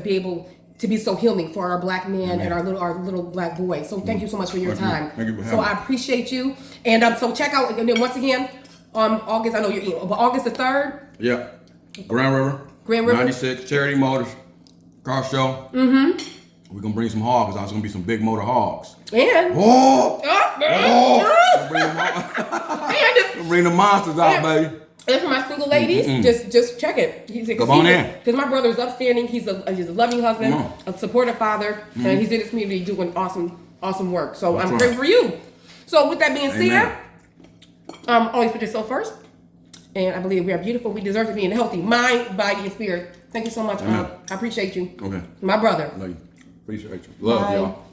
be able to be so healing for our black men and our little black boys. So thank you so much for your time. Thank you for having me. I appreciate you. And so check out, and then once again, August, I know you're but August the 3rd. Yeah. Grand River. 96 Charity Motors car show. We're gonna bring some hogs. There's gonna be some big motor hogs. And bring the monsters out, baby. And for my single ladies, just check it. Come on in. Because my brother's upstanding. He's a loving husband, a supportive father, and he's in this community doing awesome work. So I'm grateful for you. So with that being said, always put yourself first. And I believe we are beautiful. We deserve to be in a healthy mind, body, and spirit. Thank you so much. I appreciate you. Okay. My brother. Love you. Appreciate you. Love y'all.